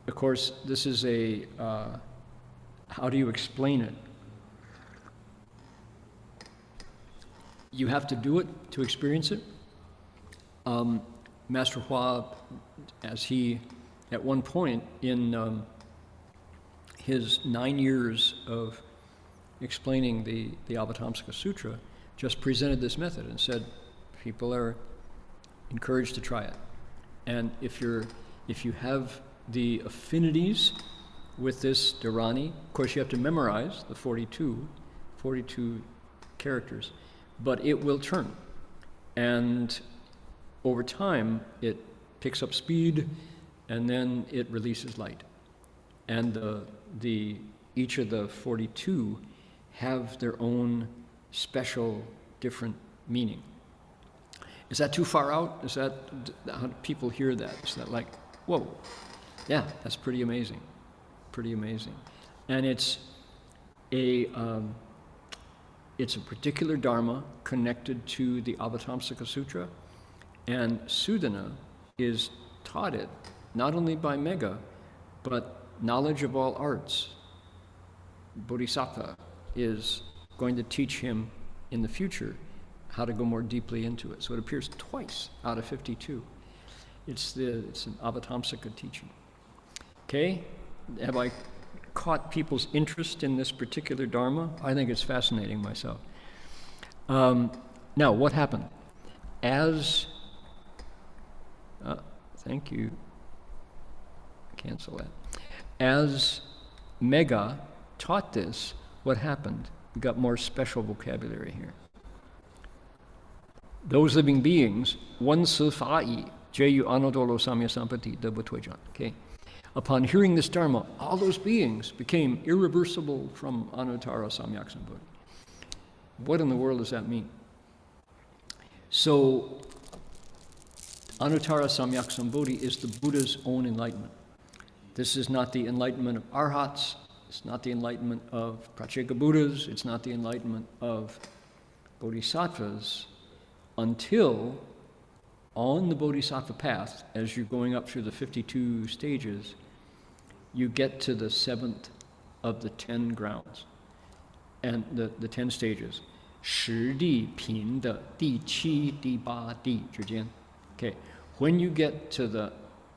of course, this is how do you explain it? You have to do it to experience it. Master Hua, as he, at one point in his 9 years of explaining the Avatamsaka Sutra, just presented this method and said, people are encouraged to try it. And if you have the affinities with this dharani, of course you have to memorize the 42 characters, but it will turn. And over time, it picks up speed, and then it releases light. And each of the 42 have their own special, different meaning. Is that too far out? How do people hear that? Is that like, whoa, yeah, that's pretty amazing. Pretty amazing. And it's a particular Dharma connected to the Avatamsaka Sutra, and Sudana is taught it not only by Megha, but knowledge of all arts. Bodhisattva is going to teach him in the future how to go more deeply into it. So it appears twice out of 52. It's an Avatamsaka teaching. Okay, have I caught people's interest in this particular Dharma? I think it's fascinating myself. Now, what happened? Thank you. Cancel that. As Megha taught this, what happened? We got more special vocabulary here. Those living beings, 闻此法已，皆于阿耨多罗三藐三菩提得不退转. Okay. Upon hearing this Dharma, all those beings became irreversible from Anuttara Samyak Sambodhi. What in the world does that mean? So, Anuttara Samyak Sambodhi is the Buddha's own enlightenment. This is not the enlightenment of Arhats, it's not the enlightenment of Pratyeka Buddhas, it's not the enlightenment of Bodhisattvas, until on the Bodhisattva path, as you're going up through the 52 stages, you get to the 7th of the 10 grounds, and the 10 stages. 十地品的第七、第八地之间. Okay, when you get to the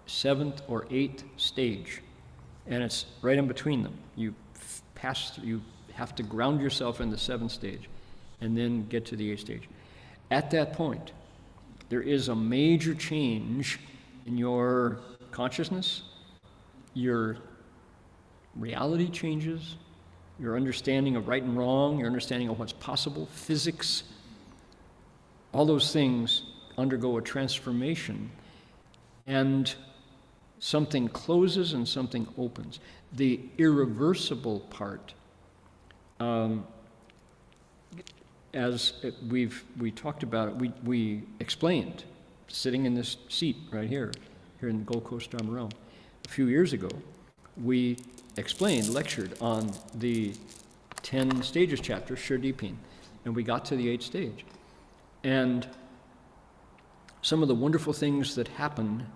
7th or 8th stage, and it's right in between them, you have to ground yourself in the 7th stage and then get to the 8th stage. At that point, there is a major change in your consciousness, your reality changes, your understanding of right and wrong, your understanding of what's possible, physics, all those things undergo a transformation, and something closes and something opens. The irreversible part, as we talked about it, we explained, sitting in this seat right here in the Gold Coast Dharma realm, a few years ago, we lectured on the 10 stages chapter, Sherdipin, and we got to the 8th stage. And some of the wonderful things that happen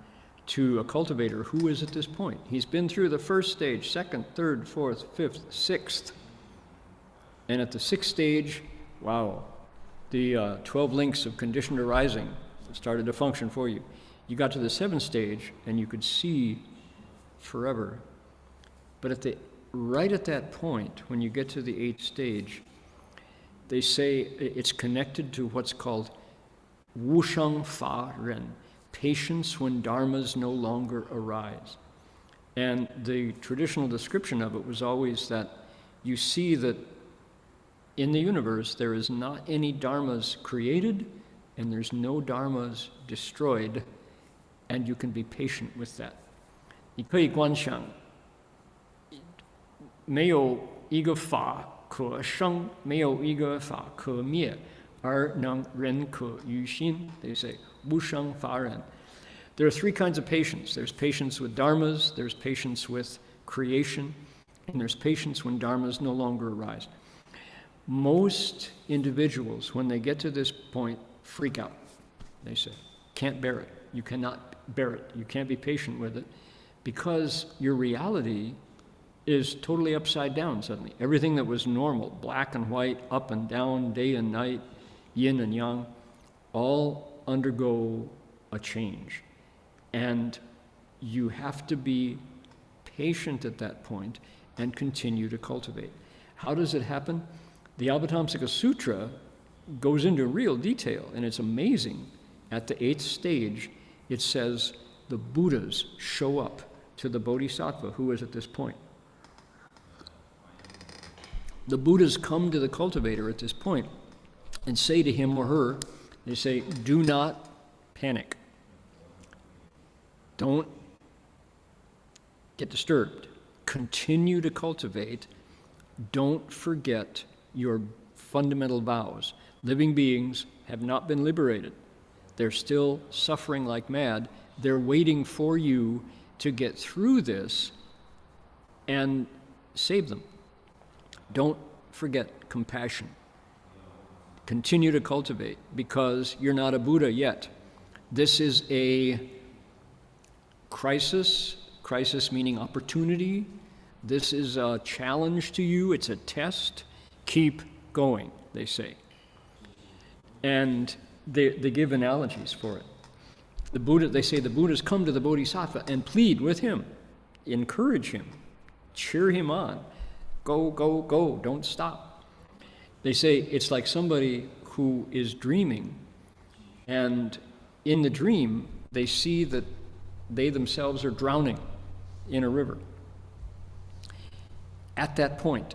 to a cultivator who is at this point. He's been through the 1st stage, 2nd, 3rd, 4th, 5th, 6th. And at the 6th stage, wow, the 12 links of conditioned arising started to function for you. You got to the 7th stage and you could see forever. But right at that point, when you get to the 8th stage, they say it's connected to what's called wusheng fa ren, patience when dharmas no longer arise. And the traditional description of it was always that you see that in the universe there is not any dharmas created and there's no dharmas destroyed, and you can be patient with that. 你可以观想，没有一个法可生，没有一个法可灭，而能人可于心. They say, 无生法忍. There are 3 kinds of patience. There's patience with dharmas, there's patience with creation, and there's patience when dharmas no longer arise. Most individuals, when they get to this point, freak out. They say, can't bear it. You cannot bear it. You can't be patient with it because your reality is totally upside down suddenly. Everything that was normal, black and white, up and down, day and night, yin and yang, all undergo a change. And you have to be patient at that point and continue to cultivate. How does it happen? The Avatamsaka Sutra goes into real detail, and it's amazing. At the 8th stage, it says the Buddhas show up to the Bodhisattva who is at this point. The Buddhas come to the cultivator at this point and say to him or her, they say, do not panic. Don't get disturbed. Continue to cultivate. Don't forget your fundamental vows. Living beings have not been liberated. They're still suffering like mad. They're waiting for you to get through this and save them. Don't forget compassion. Continue to cultivate because you're not a Buddha yet. This is a crisis meaning opportunity. This is a challenge to you. It's a test. Keep going, they say. And they give analogies for it. They say the Buddhas come to the Bodhisattva and plead with him, encourage him, cheer him on. Go, go, go, don't stop. They say it's like somebody who is dreaming, and in the dream, they see that they themselves are drowning in a river. At that point,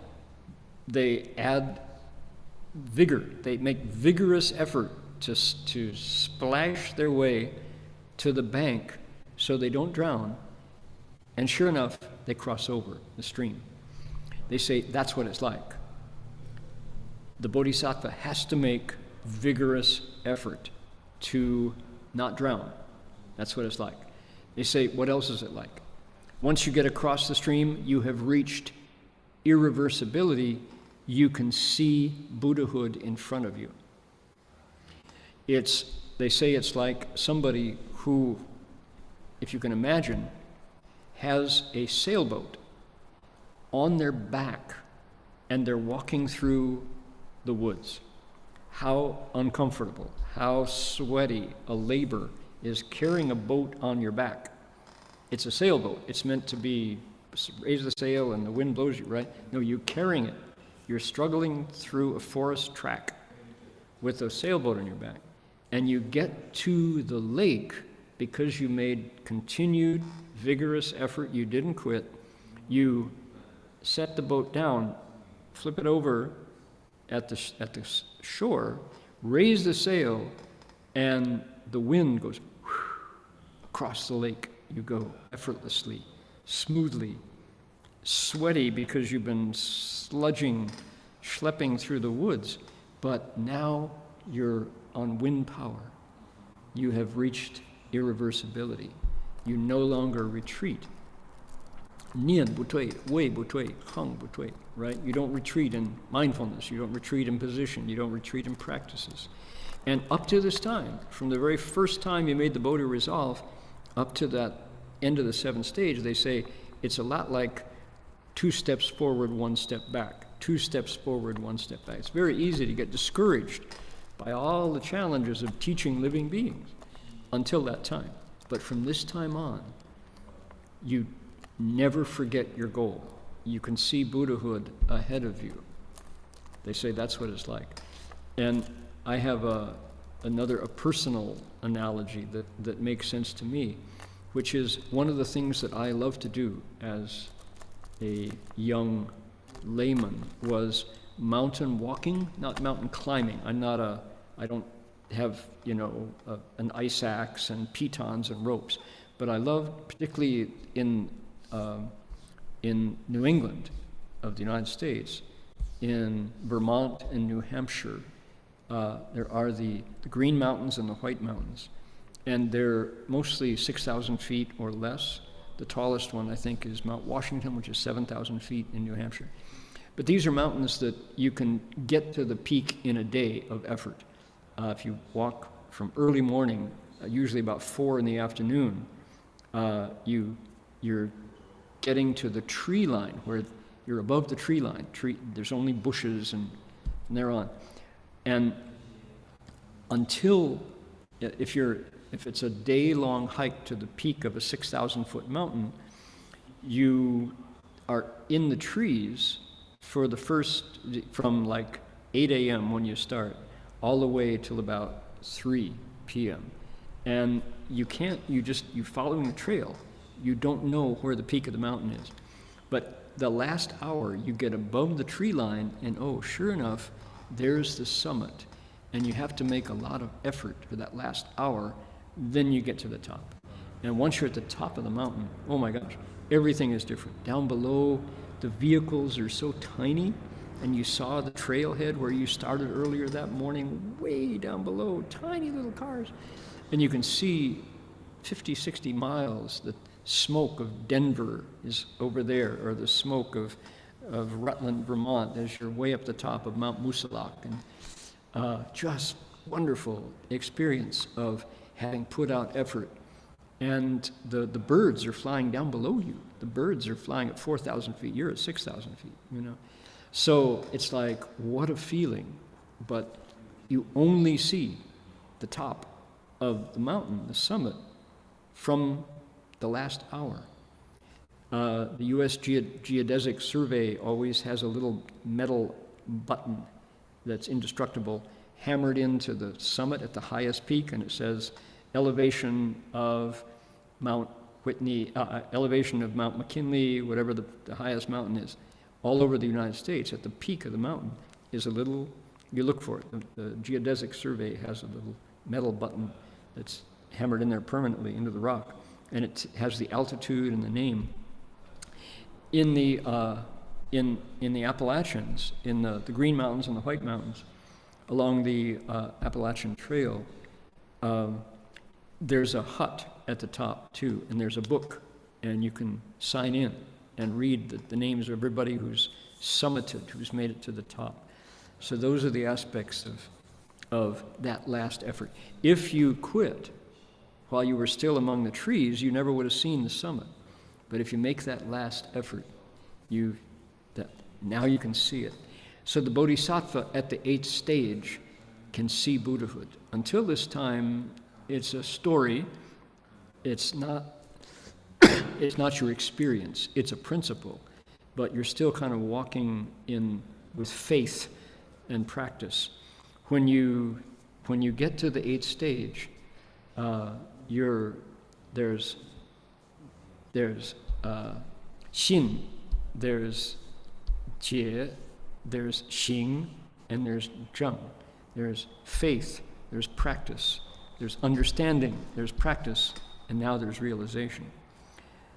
they add vigor. They make vigorous effort to splash their way to the bank so they don't drown, and sure enough, they cross over the stream. They say that's what it's like. The Bodhisattva has to make vigorous effort to not drown. That's what it's like. They say, what else is it like? Once you get across the stream, you have reached irreversibility. You can see Buddhahood in front of you. They say it's like somebody who, if you can imagine, has a sailboat on their back and they're walking through the woods. How uncomfortable, how sweaty a labor is carrying a boat on your back. It's a sailboat. It's meant to be, raise the sail and the wind blows you, right? No, you're carrying it. You're struggling through a forest track with a sailboat on your back, and you get to the lake because you made continued, vigorous effort. You didn't quit. You set the boat down, flip it over at the shore, raise the sail, and the wind goes across the lake. You go effortlessly, smoothly, sweaty because you've been schlepping through the woods, but now you're on wind power. You have reached irreversibility. You no longer retreat. Nian bu tui, wei bu tui, heng bu tui, right? You don't retreat in mindfulness. You don't retreat in position. You don't retreat in practices. And up to this time, from the very first time you made the Bodhi resolve, up to that end of the seventh stage, they say it's a lot like 2 steps forward, 1 step back. 2 steps forward, 1 step back. It's very easy to get discouraged by all the challenges of teaching living beings until that time. But from this time on, you never forget your goal. You can see Buddhahood ahead of you. They say that's what it's like. And I have a personal analogy that makes sense to me, which is one of the things that I love to do as a young layman was mountain walking, not mountain climbing. I don't have, an ice axe and pitons and ropes, but I love, particularly in New England of the United States, in Vermont and New Hampshire, there are the Green Mountains and the White Mountains, and they're mostly 6,000 feet or less. The tallest one, I think, is Mount Washington, which is 7,000 feet in New Hampshire. But these are mountains that you can get to the peak in a day of effort. If you walk from early morning, usually about 4 in the afternoon, you're getting to the tree line, where you're above the tree line. There's only bushes and they're on. And until, if it's a day-long hike to the peak of a 6,000-foot mountain, you are in the trees for the from like 8 a.m. when you start, all the way till about 3 p.m. And you following the trail. You don't know where the peak of the mountain is. But the last hour, you get above the tree line, and sure enough, there's the summit. And you have to make a lot of effort for that last hour, then you get to the top. And once you're at the top of the mountain, oh my gosh, everything is different. Down below, the vehicles are so tiny, and you saw the trailhead where you started earlier that morning, way down below, tiny little cars. And you can see 50, 60 miles, the smoke of Denver is over there, or the smoke of Rutland, Vermont, as you're way up the top of Mount Musalak. And just wonderful experience of having put out effort. And the birds are flying down below you. The birds are flying at 4,000 feet. You're at 6,000 feet, So it's like, what a feeling. But you only see the top of the mountain, the summit, from the last hour. The U.S. Geodesic Survey always has a little metal button that's indestructible hammered into the summit at the highest peak, and it says elevation of Mount Whitney, elevation of Mount McKinley, whatever the highest mountain is. All over the United States, at the peak of the mountain, is a little, you look for it. The Geodesic Survey has a little metal button that's hammered in there permanently into the rock, and it has the altitude and the name. In the Appalachians, in the Green Mountains and the White Mountains, along the Appalachian Trail, there's a hut at the top too, and there's a book, and you can sign in and read the names of everybody who's summited, who's made it to the top. So those are the aspects of that last effort. If you quit while you were still among the trees, you never would have seen the summit. But if you make that last effort, now you can see it. So the Bodhisattva at the 8th stage can see Buddhahood. Until this time, it's a story. It's not your experience. It's a principle. But you're still kind of walking in faith and practice. When you get to the 8th stage, there's xin, there's jie, there's xing, and there's zheng. There's faith, there's practice, there's understanding, there's practice, and now there's realization.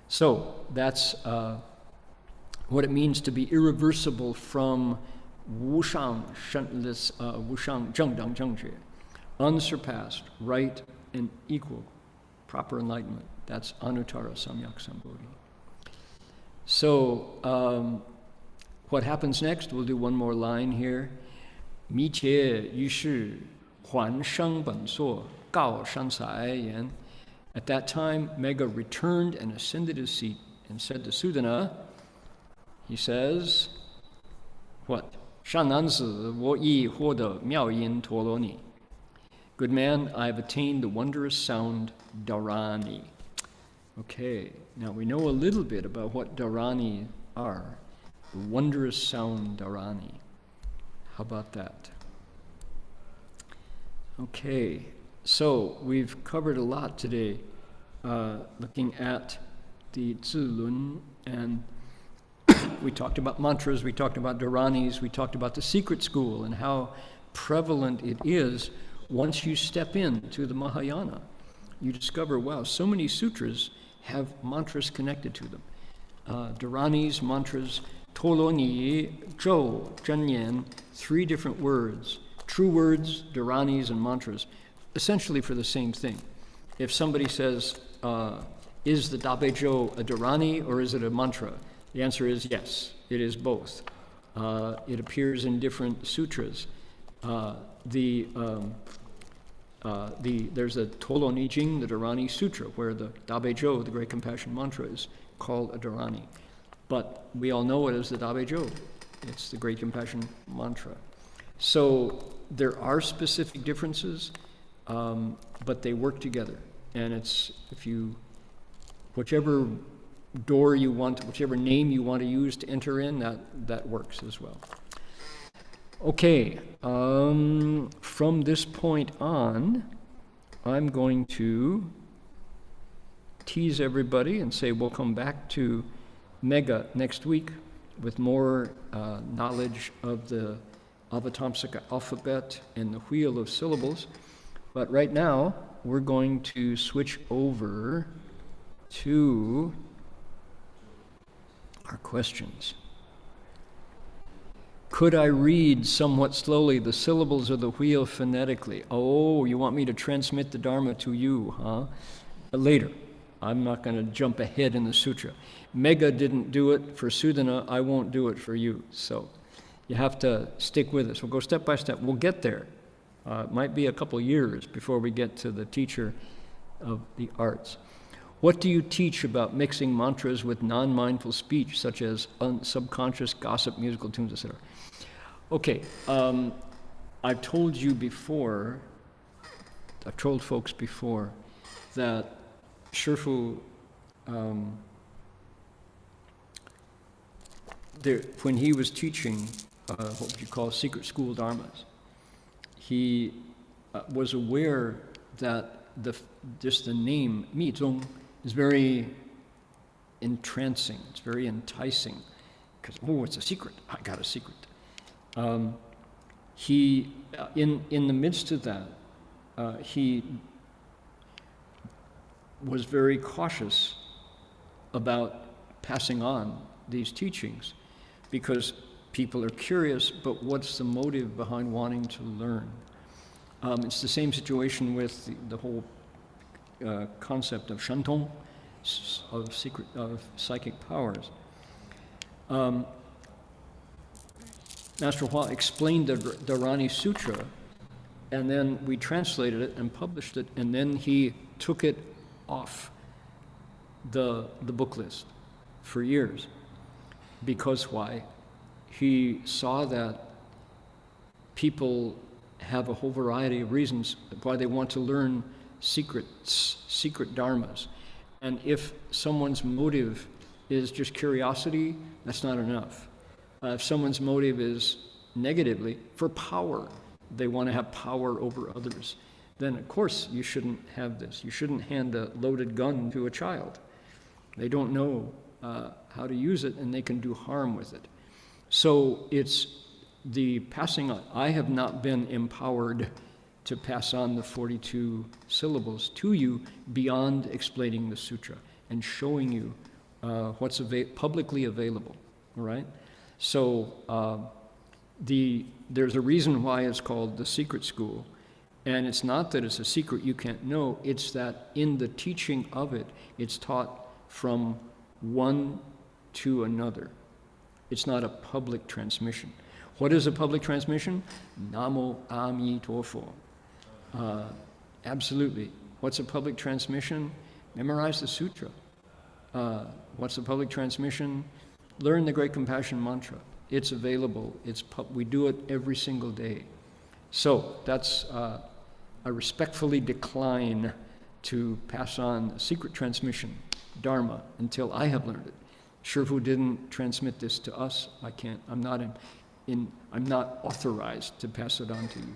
So that's what it means to be irreversible from wushang, wushang zhengdang zhengjie, unsurpassed, right and equal, proper enlightenment. That's anuttara samyak sambodhi. So what happens next? We'll do one more line here. Mi qie yu shi huan sheng ben suo gao shan sai yan. At that time, Megha returned and ascended his seat and said to Sudana, he says, what? Shan nan zi wo yi huo de miao yin tuo lo ni. Good man, I have attained the wondrous sound dharani. Okay, now we know a little bit about what dharani are. The wondrous sound dharani. How about that? Okay, so we've covered a lot today, looking at the Zilun, and we talked about mantras, we talked about dharanis, we talked about the secret school and how prevalent it is. Once you step into the Mahayana, you discover, wow, so many sutras have mantras connected to them. Dharanis, mantras, toloni, zhou, zhenyan, 3 different words, true words, dharanis, and mantras, essentially for the same thing. If somebody says, is the Dabejō a dharani or is it a mantra? The answer is yes, it is both. It appears in different sutras. There's a Toloni Jing, the Dharani Sutra, where the Dabejō, the Great Compassion Mantra, is called a dharani. But we all know it as the Dabejō. It's the Great Compassion Mantra. So there are specific differences, but they work together. And it's, whichever door you want, whichever name you want to use to enter in, that works as well. Okay, from this point on, I'm going to tease everybody and say we'll come back to Megha next week with more knowledge of the Avatamsaka alphabet and the wheel of syllables. But right now, we're going to switch over to our questions. Could I read somewhat slowly the syllables of the wheel phonetically? Oh, you want me to transmit the Dharma to you, huh? Later. I'm not going to jump ahead in the sutra. Megha didn't do it for Sudana, I won't do it for you. So you have to stick with us. We'll go step by step. We'll get there. It might be a couple years before we get to the teacher of the arts. What do you teach about mixing mantras with non-mindful speech, such as subconscious gossip, musical tunes, etc.? Okay, I've told you before, I've told folks before, that Shifu, when he was teaching what would you call secret school dharmas, he was aware that just the name Mizong is very entrancing, it's very enticing, because, oh, it's a secret, I got a secret. He, in the midst of that, he was very cautious about passing on these teachings, because people are curious, but what's the motive behind wanting to learn? It's the same situation with the whole concept of shantong, of psychic powers. Master Hua explained the Dharani Sutra, and then we translated it and published it, and then he took it off the book list for years. Because why? He saw that people have a whole variety of reasons why they want to learn secret dharmas. And if someone's motive is just curiosity, that's not enough. If someone's motive is negatively for power. They want to have power over others. Then, of course, you shouldn't have this. You shouldn't hand a loaded gun to a child. They don't know how to use it, and they can do harm with it. So it's the passing on. I have not been empowered to pass on the 42 syllables to you beyond explaining the sutra and showing you what's publicly available, all right? So there's a reason why it's called the secret school, and it's not that it's a secret you can't know, it's that in the teaching of it, it's taught from one to another. It's not a public transmission. What is a public transmission? Namo Ami Tofo. Absolutely. What's a public transmission? Memorize the sutra. What's a public transmission? Learn the Great Compassion Mantra. It's available. We do it every single day. So that's, I respectfully decline to pass on a secret transmission, Dharma, until I have learned it. Shifu didn't transmit this to us. I can't. I'm not authorized to pass it on to you.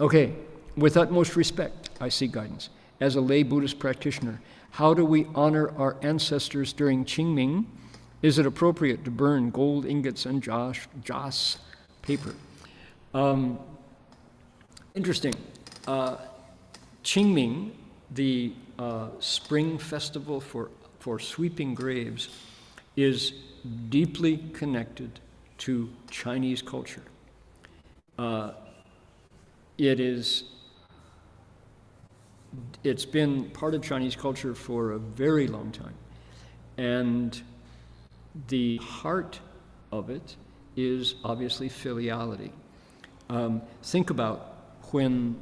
Okay, with utmost respect, I seek guidance. As a lay Buddhist practitioner, how do we honor our ancestors during Qingming? Is it appropriate to burn gold ingots and joss paper? Interesting. Qingming, the spring festival for sweeping graves, is deeply connected to Chinese culture. It's been part of Chinese culture for a very long time. And the heart of it is obviously filiality. Think about I'm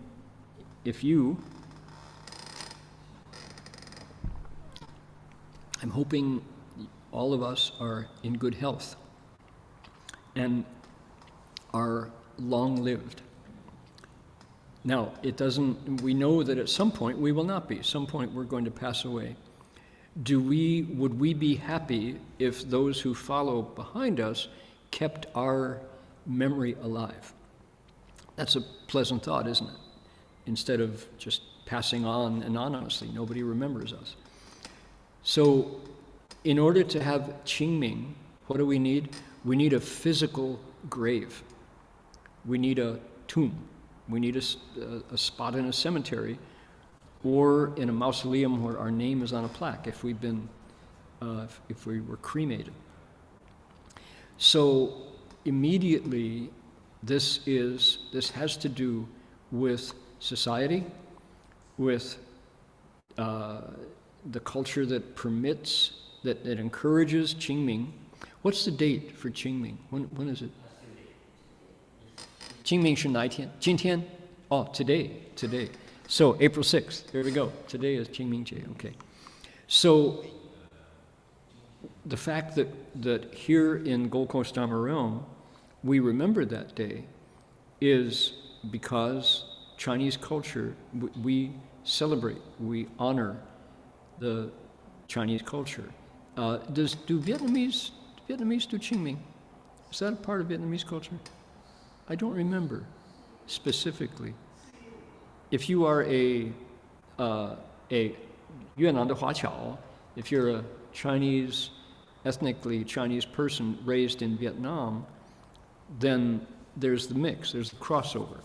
hoping all of us are in good health and are long-lived. Now, we know that at some point we will not be. At some point we're going to pass away. Would we be happy if those who follow behind us kept our memory alive? That's a pleasant thought, isn't it? Instead of just passing on anonymously, nobody remembers us. So, in order to have Qingming, what do we need? We need a physical grave. We need a tomb. We need a spot in a cemetery or in a mausoleum where our name is on a plaque if we were cremated. So immediately this has to do with society, with the culture that permits, that encourages Qingming. What's the date for Qingming? When is it? Qingming 是哪一天? 今天? Oh, today. So, April 6th, there we go. Today is Qingming Jie, okay. So, the fact that here in Gold Coast Dharma Realm, we remember that day is because Chinese culture, we celebrate, we honor the Chinese culture. Do Vietnamese do Qingming? Is that a part of Vietnamese culture? I don't remember specifically. If you are a Yuan de Huaqiao, if you're a ethnically Chinese person raised in Vietnam, then there's the mix, there's the crossover.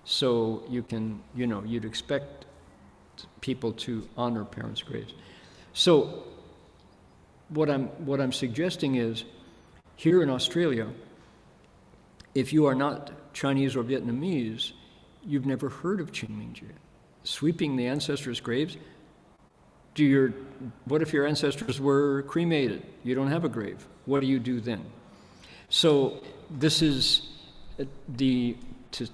So you'd expect people to honor parents' graves. So what I'm suggesting is, here in Australia, if you are not Chinese or Vietnamese, you've never heard of Qingming Jie. Sweeping the ancestors' graves, what if your ancestors were cremated? You don't have a grave. What do you do then? So this is to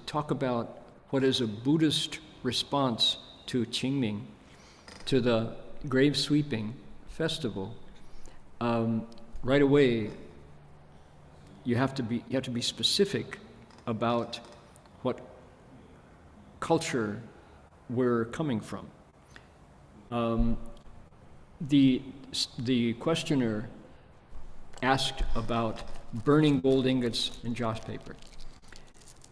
talk about what is a Buddhist response to Qingming, to the grave sweeping festival. Right away, you have to be specific about what culture we're coming from. The questioner asked about burning gold ingots and joss paper.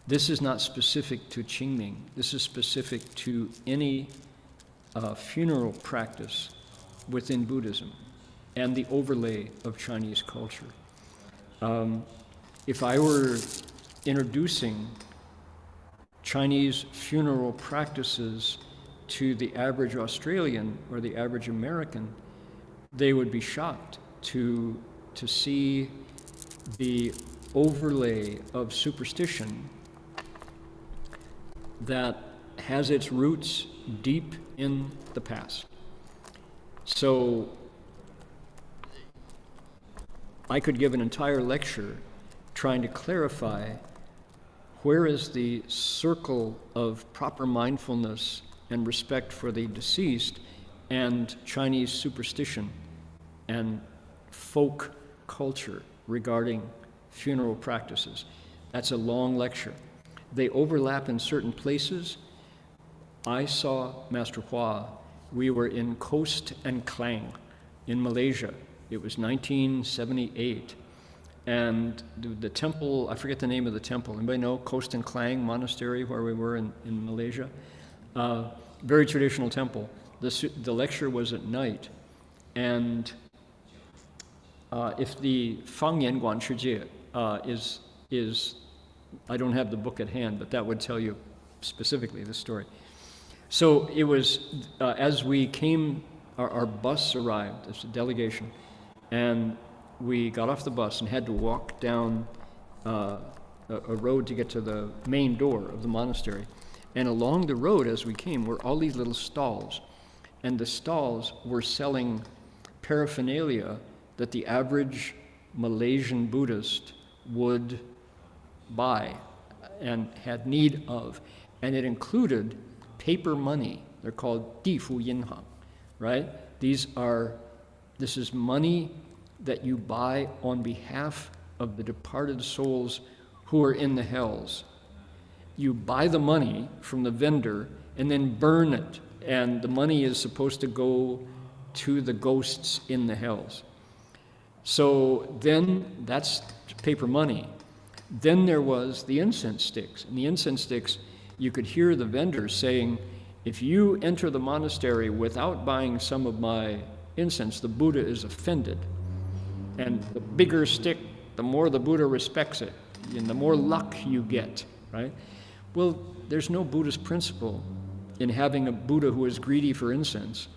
This is not specific to Qingming. This is specific to any funeral practice within Buddhism and the overlay of Chinese culture. If I were introducing Chinese funeral practices to the average Australian or the average American, they would be shocked to see the overlay of superstition that has its roots deep in the past. So I could give an entire lecture trying to clarify where is the circle of proper mindfulness and respect for the deceased and Chinese superstition and folk culture regarding funeral practices. That's a long lecture. They overlap in certain places. I saw Master Hua. We were in Coast and Klang in Malaysia. It was 1978. And the temple, I forget the name of the temple. Anybody know Coast and Klang Monastery where we were in Malaysia? Very traditional temple. The lecture was at night. And if the Fang Yan Guan Chijie is, I don't have the book at hand, but that would tell you specifically the story. So it was, as we came, our bus arrived, as a delegation, and we got off the bus and had to walk down a road to get to the main door of the monastery. And along the road as we came were all these little stalls. And the stalls were selling paraphernalia that the average Malaysian Buddhist would buy and had need of. And it included paper money. They're called Difu Yinhang, right? This is money that you buy on behalf of the departed souls who are in the hells. You buy the money from the vendor and then burn it, and the money is supposed to go to the ghosts in the hells. So then that's paper money. Then there was the incense sticks, and the incense sticks, you could hear the vendors saying, if you enter the monastery without buying some of my incense, the Buddha is offended. And the bigger stick, the more the Buddha respects it, and the more luck you get, right? Well, there's no Buddhist principle in having a Buddha who is greedy for incense.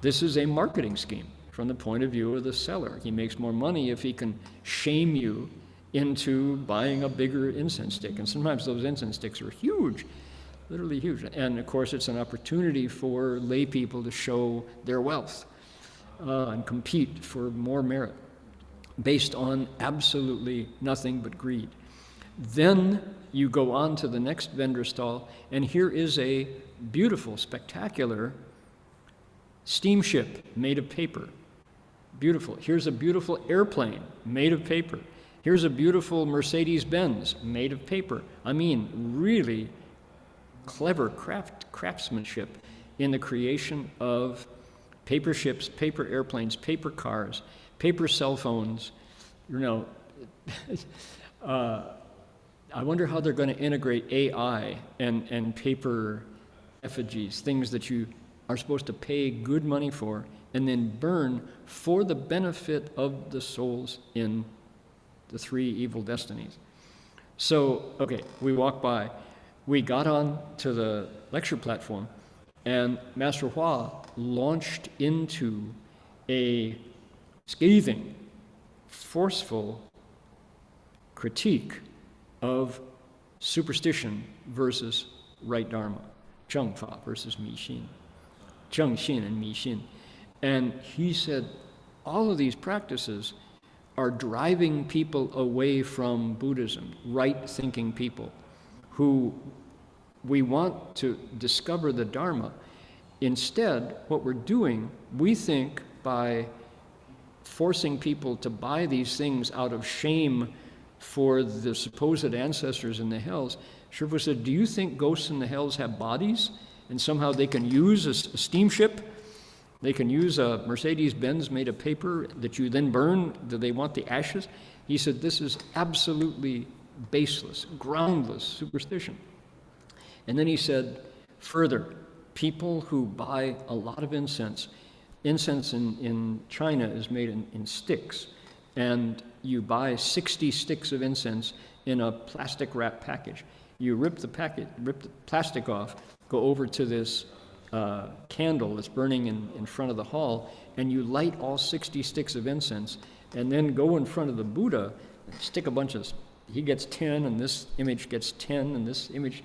This is a marketing scheme from the point of view of the seller. He makes more money if he can shame you into buying a bigger incense stick. And sometimes those incense sticks are huge, literally huge. And of course, it's an opportunity for lay people to show their wealth and compete for more merit based on absolutely nothing but greed. Then you go on to the next vendor stall, and here is a beautiful, spectacular steamship made of paper. Beautiful. Here's a beautiful airplane made of paper. Here's a beautiful Mercedes-Benz made of paper. I mean, really clever craftsmanship in the creation of paper ships, paper airplanes, paper cars, paper cell phones. You know, I wonder how they're going to integrate AI and paper effigies, things that you are supposed to pay good money for and then burn for the benefit of the souls in the three evil destinies. So, okay, we walked by. We got on to the lecture platform, and Master Hua launched into a scathing, forceful critique of superstition versus right Dharma, Zheng Fa versus Mi Xin, Zheng Xin and Mi Xin. And he said, all of these practices are driving people away from Buddhism, right-thinking people who we want to discover the Dharma. Instead, what we're doing, we think by forcing people to buy these things out of shame for the supposed ancestors in the hells. Shifu said, do you think ghosts in the hells have bodies and somehow they can use a steamship? They can use a Mercedes-Benz made of paper that you then burn? Do they want the ashes? He said, this is absolutely baseless, groundless superstition. And then he said, further, people who buy a lot of incense in China is made in sticks, and you buy 60 sticks of incense in a plastic wrap package. You rip the plastic off, go over to this candle that's burning in front of the hall, and you light all 60 sticks of incense, and then go in front of the Buddha, stick a bunch of, he gets 10, and this image gets 10, and this image.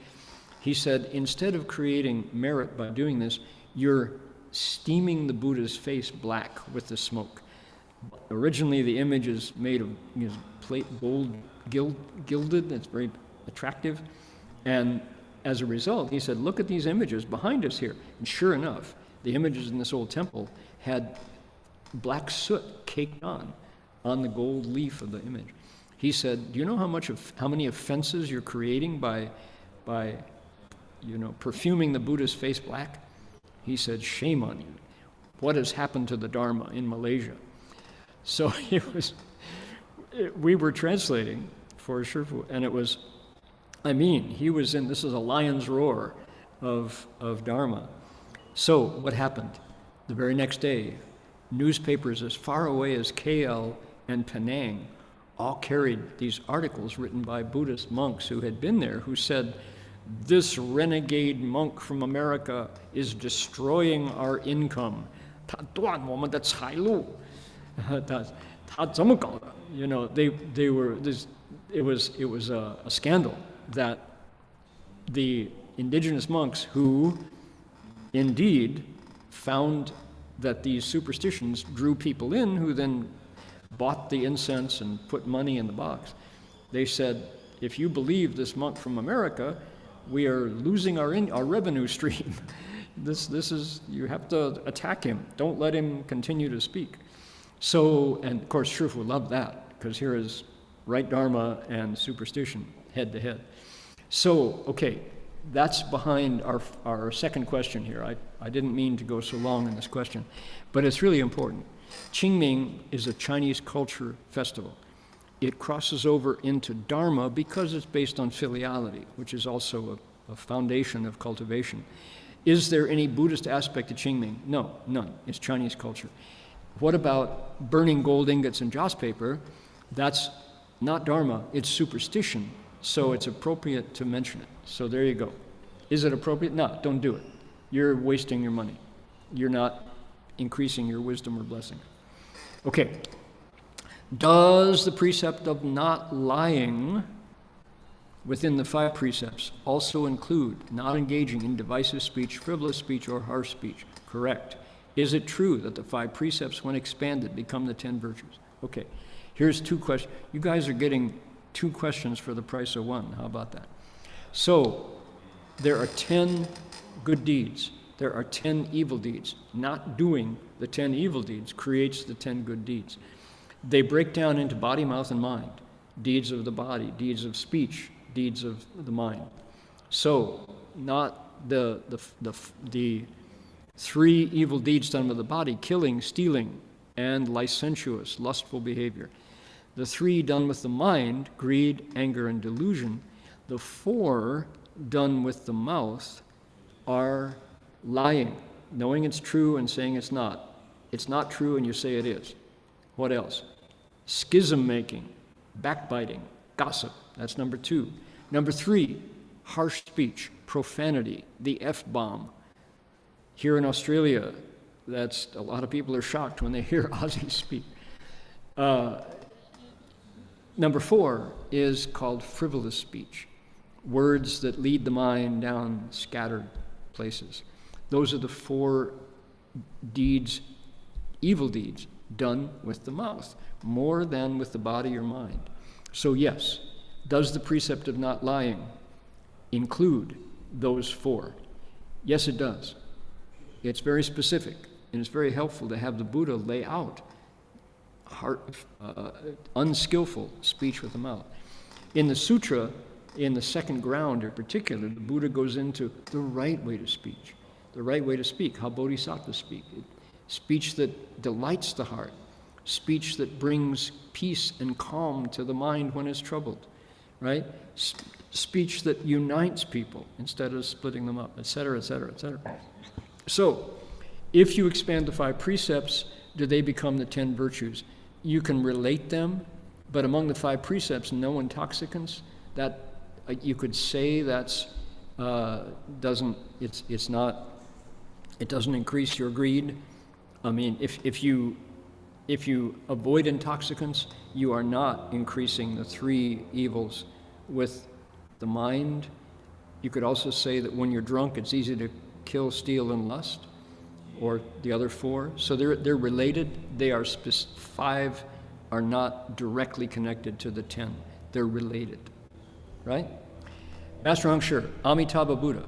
He said, instead of creating merit by doing this, you're steaming the Buddha's face black with the smoke. Originally, the image is made of plate gold gilded. It's very attractive. And as a result, he said, look at these images behind us here. And sure enough, the images in this old temple had black soot caked on the gold leaf of the image. He said, do you know how many offenses you're creating by perfuming the Buddha's face black? He said, shame on you. What has happened to the Dharma in Malaysia? So we were translating for Shifu, and it was, he was in, this is a lion's roar of Dharma. So what happened? The very next day, newspapers as far away as KL and Penang all carried these articles written by Buddhist monks who had been there, who said, this renegade monk from America is destroying our income. They were this. It was a scandal that the indigenous monks, who indeed found that these superstitions drew people in, who then bought the incense and put money in the box. They said, if you believe this monk from America, we are losing our revenue stream. This is, you have to attack him. Don't let him continue to speak. So, and of course, Shifu loved that, because here is right Dharma and superstition head to head. So, okay, that's behind our second question here. I didn't mean to go so long in this question, but it's really important. Qingming is a Chinese culture festival. It crosses over into Dharma because it's based on filiality, which is also a foundation of cultivation. Is there any Buddhist aspect to Qingming? No, none. It's Chinese culture. What about burning gold ingots in joss paper? That's not Dharma, it's superstition, so it's appropriate to mention it. So there you go. Is it appropriate? No, don't do it. You're wasting your money. You're not increasing your wisdom or blessing. Okay. Does the precept of not lying within the 5 precepts also include not engaging in divisive speech, frivolous speech, or harsh speech? Correct. Is it true that the 5 precepts, when expanded, become the 10 virtues? Okay, here's 2 questions. You guys are getting 2 questions for the price of 1. How about that? So, there are 10 good deeds. There are 10 evil deeds. Not doing the 10 evil deeds creates the 10 good deeds. They break down into body, mouth, and mind. Deeds of the body, deeds of speech, deeds of the mind. So, not the 3 evil deeds done with the body: killing, stealing, and licentious, lustful behavior. The 3 done with the mind: greed, anger, and delusion. The 4 done with the mouth are lying, knowing it's true and saying it's not. It's not true and you say it is. What else? Schism making, backbiting, gossip. That's number 2. Number 3, harsh speech, profanity, the F-bomb. Here in Australia, that's a lot of people are shocked when they hear Aussies speak. Number 4 is called frivolous speech, words that lead the mind down scattered places. Those are the 4 deeds, evil deeds, done with the mouth, more than with the body or mind. So yes, does the precept of not lying include those 4? Yes, it does. It's very specific, and it's very helpful to have the Buddha lay out unskillful speech with the mouth. In the Sutra, in the second ground in particular, the Buddha goes into the right way to speak. The right way to speak, how bodhisattvas speak. Speech that delights the heart. Speech that brings peace and calm to the mind when it's troubled. right? Speech that unites people instead of splitting them up, etc., etc., etc. So, if you expand the 5 precepts, do they become the 10 virtues? You can relate them, but among the 5 precepts, no intoxicants. That you could say that's it doesn't increase your greed. I mean, if you avoid intoxicants, you are not increasing the 3 evils with the mind. You could also say that when you're drunk, it's easy to kill, steal, and lust, or the other 4. So they're related. They are 5 are not directly connected to the 10. They're related, right? Master Heng Sure, Amitabha Buddha,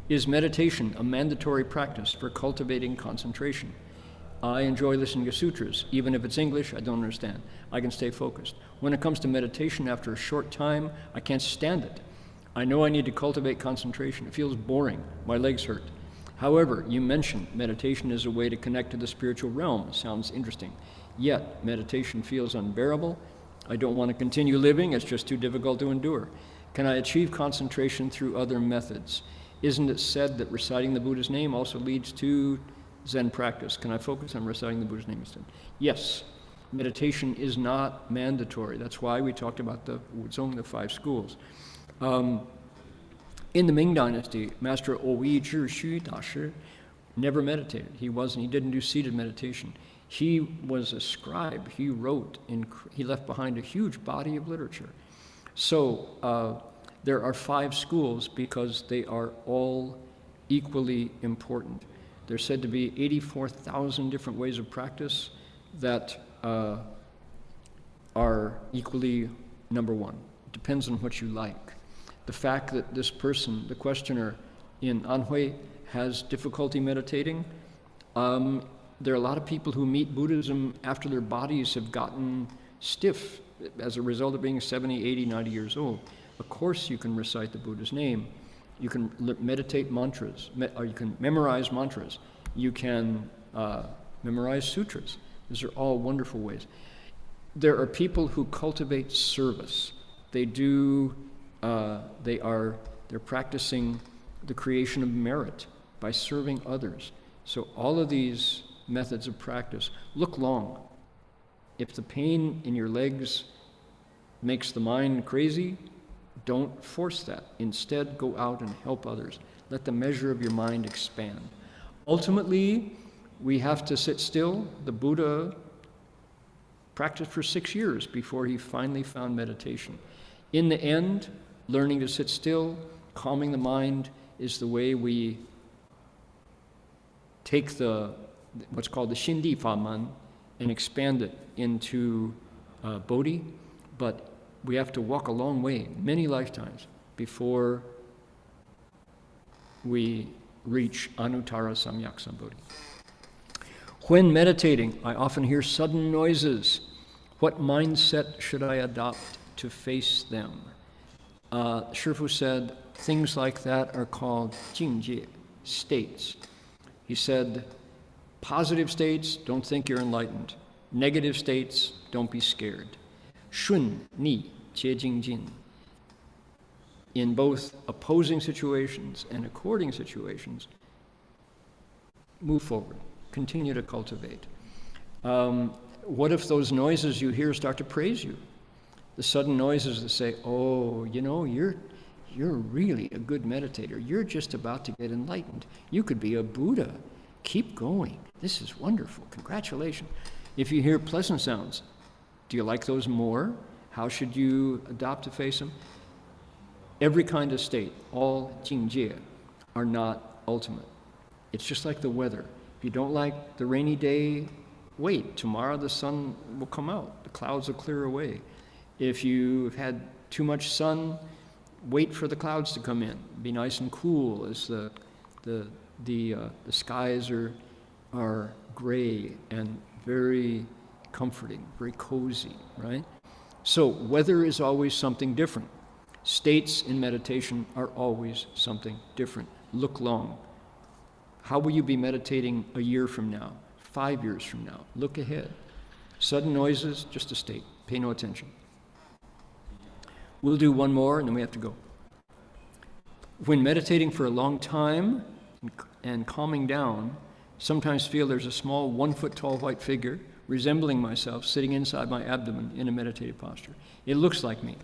is meditation a mandatory practice for cultivating concentration? I enjoy listening to sutras. Even if it's English, I don't understand. I can stay focused. When it comes to meditation, after a short time, I can't stand it. I know I need to cultivate concentration. It feels boring. My legs hurt. However, you mentioned meditation is a way to connect to the spiritual realm. Sounds interesting. Yet, meditation feels unbearable. I don't want to continue living. It's just too difficult to endure. Can I achieve concentration through other methods? Isn't it said that reciting the Buddha's name also leads to Zen practice? Can I focus on reciting the Buddha's name instead? Yes. Meditation is not mandatory. That's why we talked about the 5 schools. In the Ming Dynasty, Master Oyi Zhixu Dashi never meditated. He didn't do seated meditation. He was a scribe. He wrote, he left behind a huge body of literature. So there are 5 schools because they are all equally important. There's said to be 84,000 different ways of practice that are equally number 1. It depends on what you like. The fact that this person, the questioner in Anhui, has difficulty meditating, there are a lot of people who meet Buddhism after their bodies have gotten stiff as a result of being 70, 80, 90 years old. Of course you can recite the Buddha's name. You can meditate mantras, or you can memorize mantras. You can memorize sutras. These are all wonderful ways. There are people who cultivate service. They're practicing the creation of merit by serving others. So all of these methods of practice look long. If the pain in your legs makes the mind crazy, don't force that. Instead, go out and help others. Let the measure of your mind expand. Ultimately, we have to sit still. The Buddha practiced for 6 years before he finally found meditation. In the end, learning to sit still, calming the mind, is the way we take what's called the Xindi Faman and expand it into Bodhi. But we have to walk a long way, many lifetimes, before we reach Anuttara Samyak Sambodhi. When meditating, I often hear sudden noises. What mindset should I adopt to face them? Shifu said things like that are called Jingjie, states. He said, positive states, don't think you're enlightened. Negative states, don't be scared. Shun, ni, jie jing jin. In both opposing situations and according situations, move forward, continue to cultivate. What if those noises you hear start to praise you? The sudden noises that say, oh, you're really a good meditator. You're just about to get enlightened. You could be a Buddha. Keep going. This is wonderful. Congratulations. If you hear pleasant sounds, do you like those more? How should you adopt to face them? Every kind of state, all jingjie, are not ultimate. It's just like the weather. If you don't like the rainy day, wait. Tomorrow the sun will come out. The clouds will clear away. If you've had too much sun, wait for the clouds to come in. Be nice and cool as the skies are gray and very comforting, very cozy, right? So weather is always something different. States in meditation are always something different. Look long. How will you be meditating a year from now, 5 years from now? Look ahead. Sudden noises, just a state. Pay no attention. We'll do one more and then we have to go. When meditating for a long time and calming down, sometimes feel there's a small 1 foot tall white figure resembling myself sitting inside my abdomen in a meditative posture. It looks like me.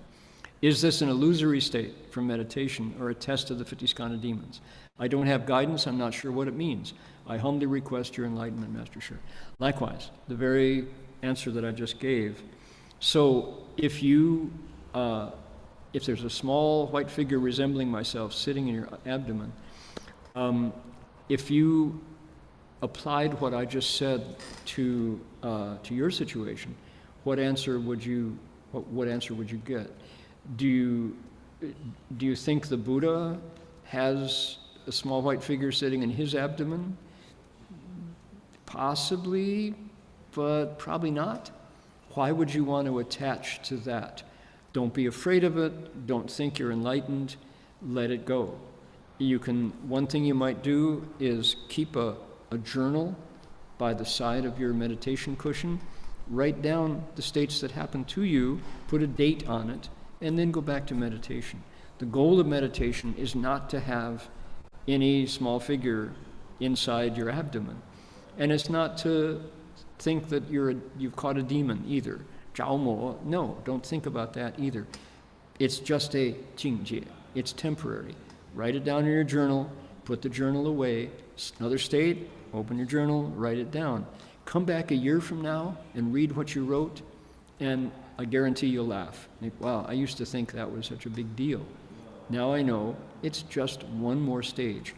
Is this an illusory state from meditation or a test of the 50 skandha demons? I don't have guidance. I'm not sure what it means. I humbly request your enlightenment, Master Sure. Likewise, the very answer that I just gave. So if there's a small white figure resembling myself sitting in your abdomen, if you applied what I just said to your situation, what answer would you get? Do you think the Buddha has a small white figure sitting in his abdomen? Possibly, but probably not. Why would you want to attach to that? Don't be afraid of it. Don't think you're enlightened. Let it go. One thing you might do is keep a journal by the side of your meditation cushion. Write down the states that happen to you, put a date on it, and then go back to meditation. The goal of meditation is not to have any small figure inside your abdomen. And it's not to think that you've caught a demon either. 着魔, no, don't think about that either. It's just a 境界. It's temporary. Write it down in your journal, put the journal away. Another state, open your journal, write it down. Come back a year from now and read what you wrote, and I guarantee you'll laugh. Think, wow, I used to think that was such a big deal. Now I know it's just one more stage.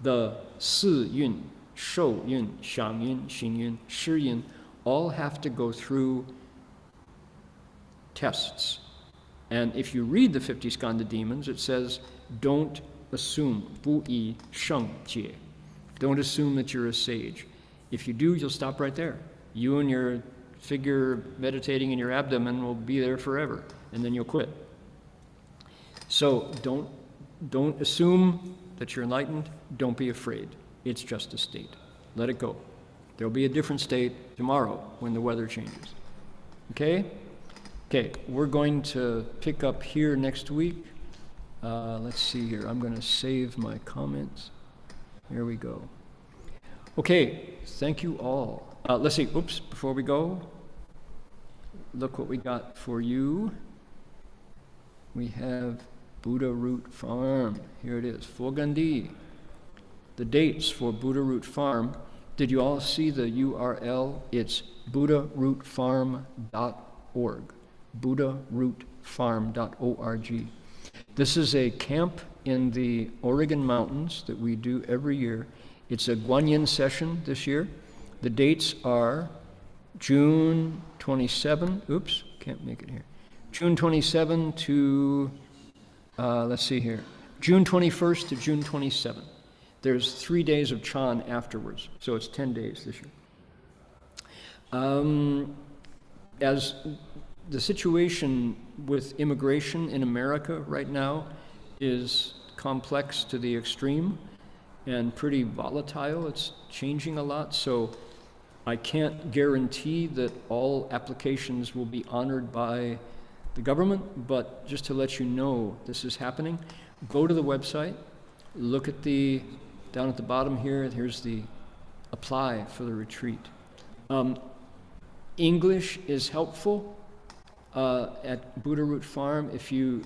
The 四韵, 受韵, 想韵, 行韵, 识韵 all have to go through tests. And if you read the 50 skandha demons, it says, don't assume, 不以圣解. Don't assume that you're a sage. If you do, you'll stop right there. You and your figure meditating in your abdomen will be there forever, and then you'll quit. So don't assume that you're enlightened. Don't be afraid. It's just a state. Let it go. There'll be a different state tomorrow when the weather changes. Okay? Okay, we're going to pick up here next week. Let's see here. I'm going to save my comments. Here we go. Okay, thank you all. Let's see. Oops, before we go, look what we got for you. We have Buddha Root Farm. Here it is, Fogandi. The dates for Buddha Root Farm. Did you all see the URL? It's buddharootfarm.org. buddharootfarm.org. This is a camp in the Oregon mountains that we do every year. It's a Guanyin session this year. The dates are June 27, oops, can't make it here. June 27 to, let's see here, June 21st to June 27th. There's 3 days of Chan afterwards, so it's 10 days this year. As the situation with immigration in America right now is complex to the extreme and pretty volatile. It's changing a lot, so I can't guarantee that all applications will be honored by the government, but just to let you know this is happening, go to the website, look at down at the bottom here, here's the apply for the retreat. English is helpful at Buddha Root Farm. If you're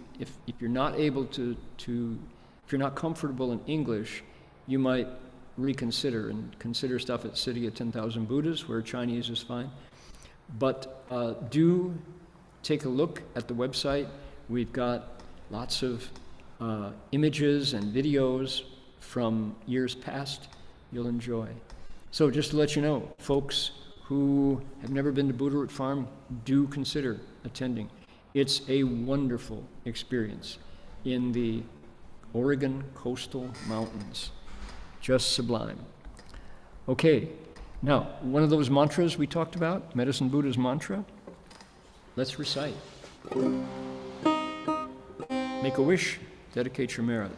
not able if you're not comfortable in English, you might reconsider and consider stuff at City of 10,000 Buddhas, where Chinese is fine. But do take a look at the website. We've got lots of images and videos from years past you'll enjoy. So just to let you know, folks who have never been to Buddha Root Farm, do consider attending. It's a wonderful experience in the Oregon coastal mountains. Just sublime. Okay, now, one of those mantras we talked about, Medicine Buddha's mantra, let's recite. Make a wish, dedicate your merit.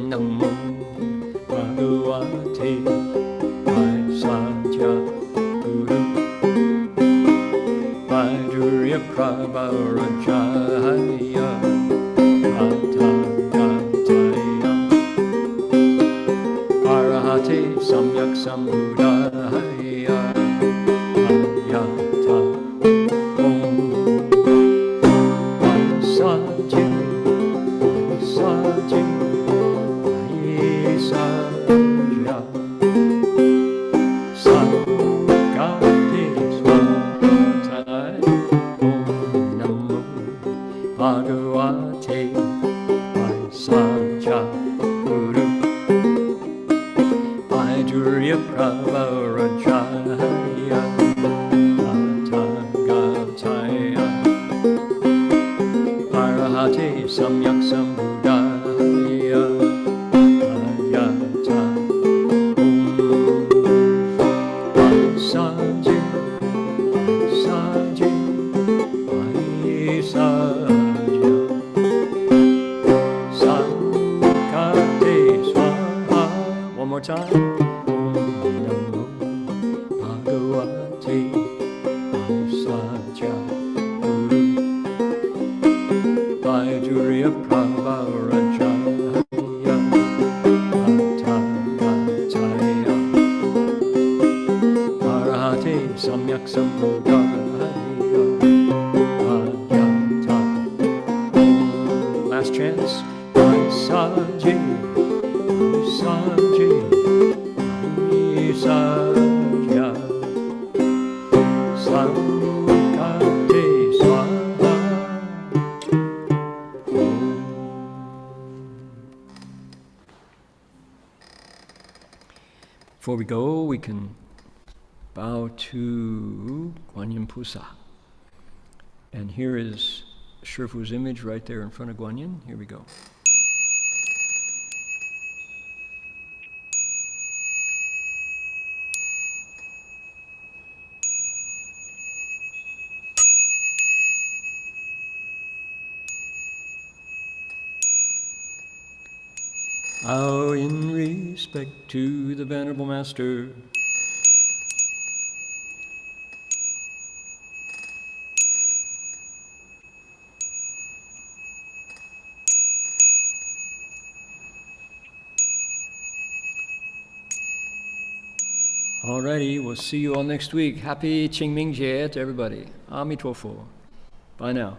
Namo Bhagavate Vaidurya Prabharajaya Atagataya Arahate Samyak Sambuddhaya Ayata Om Vaisaji Vaisaji Vaisaja Sankate Swatai Om Namo Bhagavate Vaisaja Guru Vaidurya Prabharajaya Atagataya Arahate Samyak Sambuddhaya Ayata Om Vaisaji Vaisaji Vaisaja Sankate Swaha. One more time. Om Namo Bhagavate Vaisaja Guru Vaidurya Prabharajaya Atagataya Arahate Samyak Sambuddhaya Ayata Om. Last chance. Vaisaji Vaisaji Vaisaja Sankate Swaha. Before we go, we can bow to Guanyin Pusa. And here is Shifu's image right there in front of Guanyin. Here we go. Bow in respect to the Venerable Master. Alrighty, we'll see you all next week. Happy Qingming Jie to everybody. Amitofo. Bye now.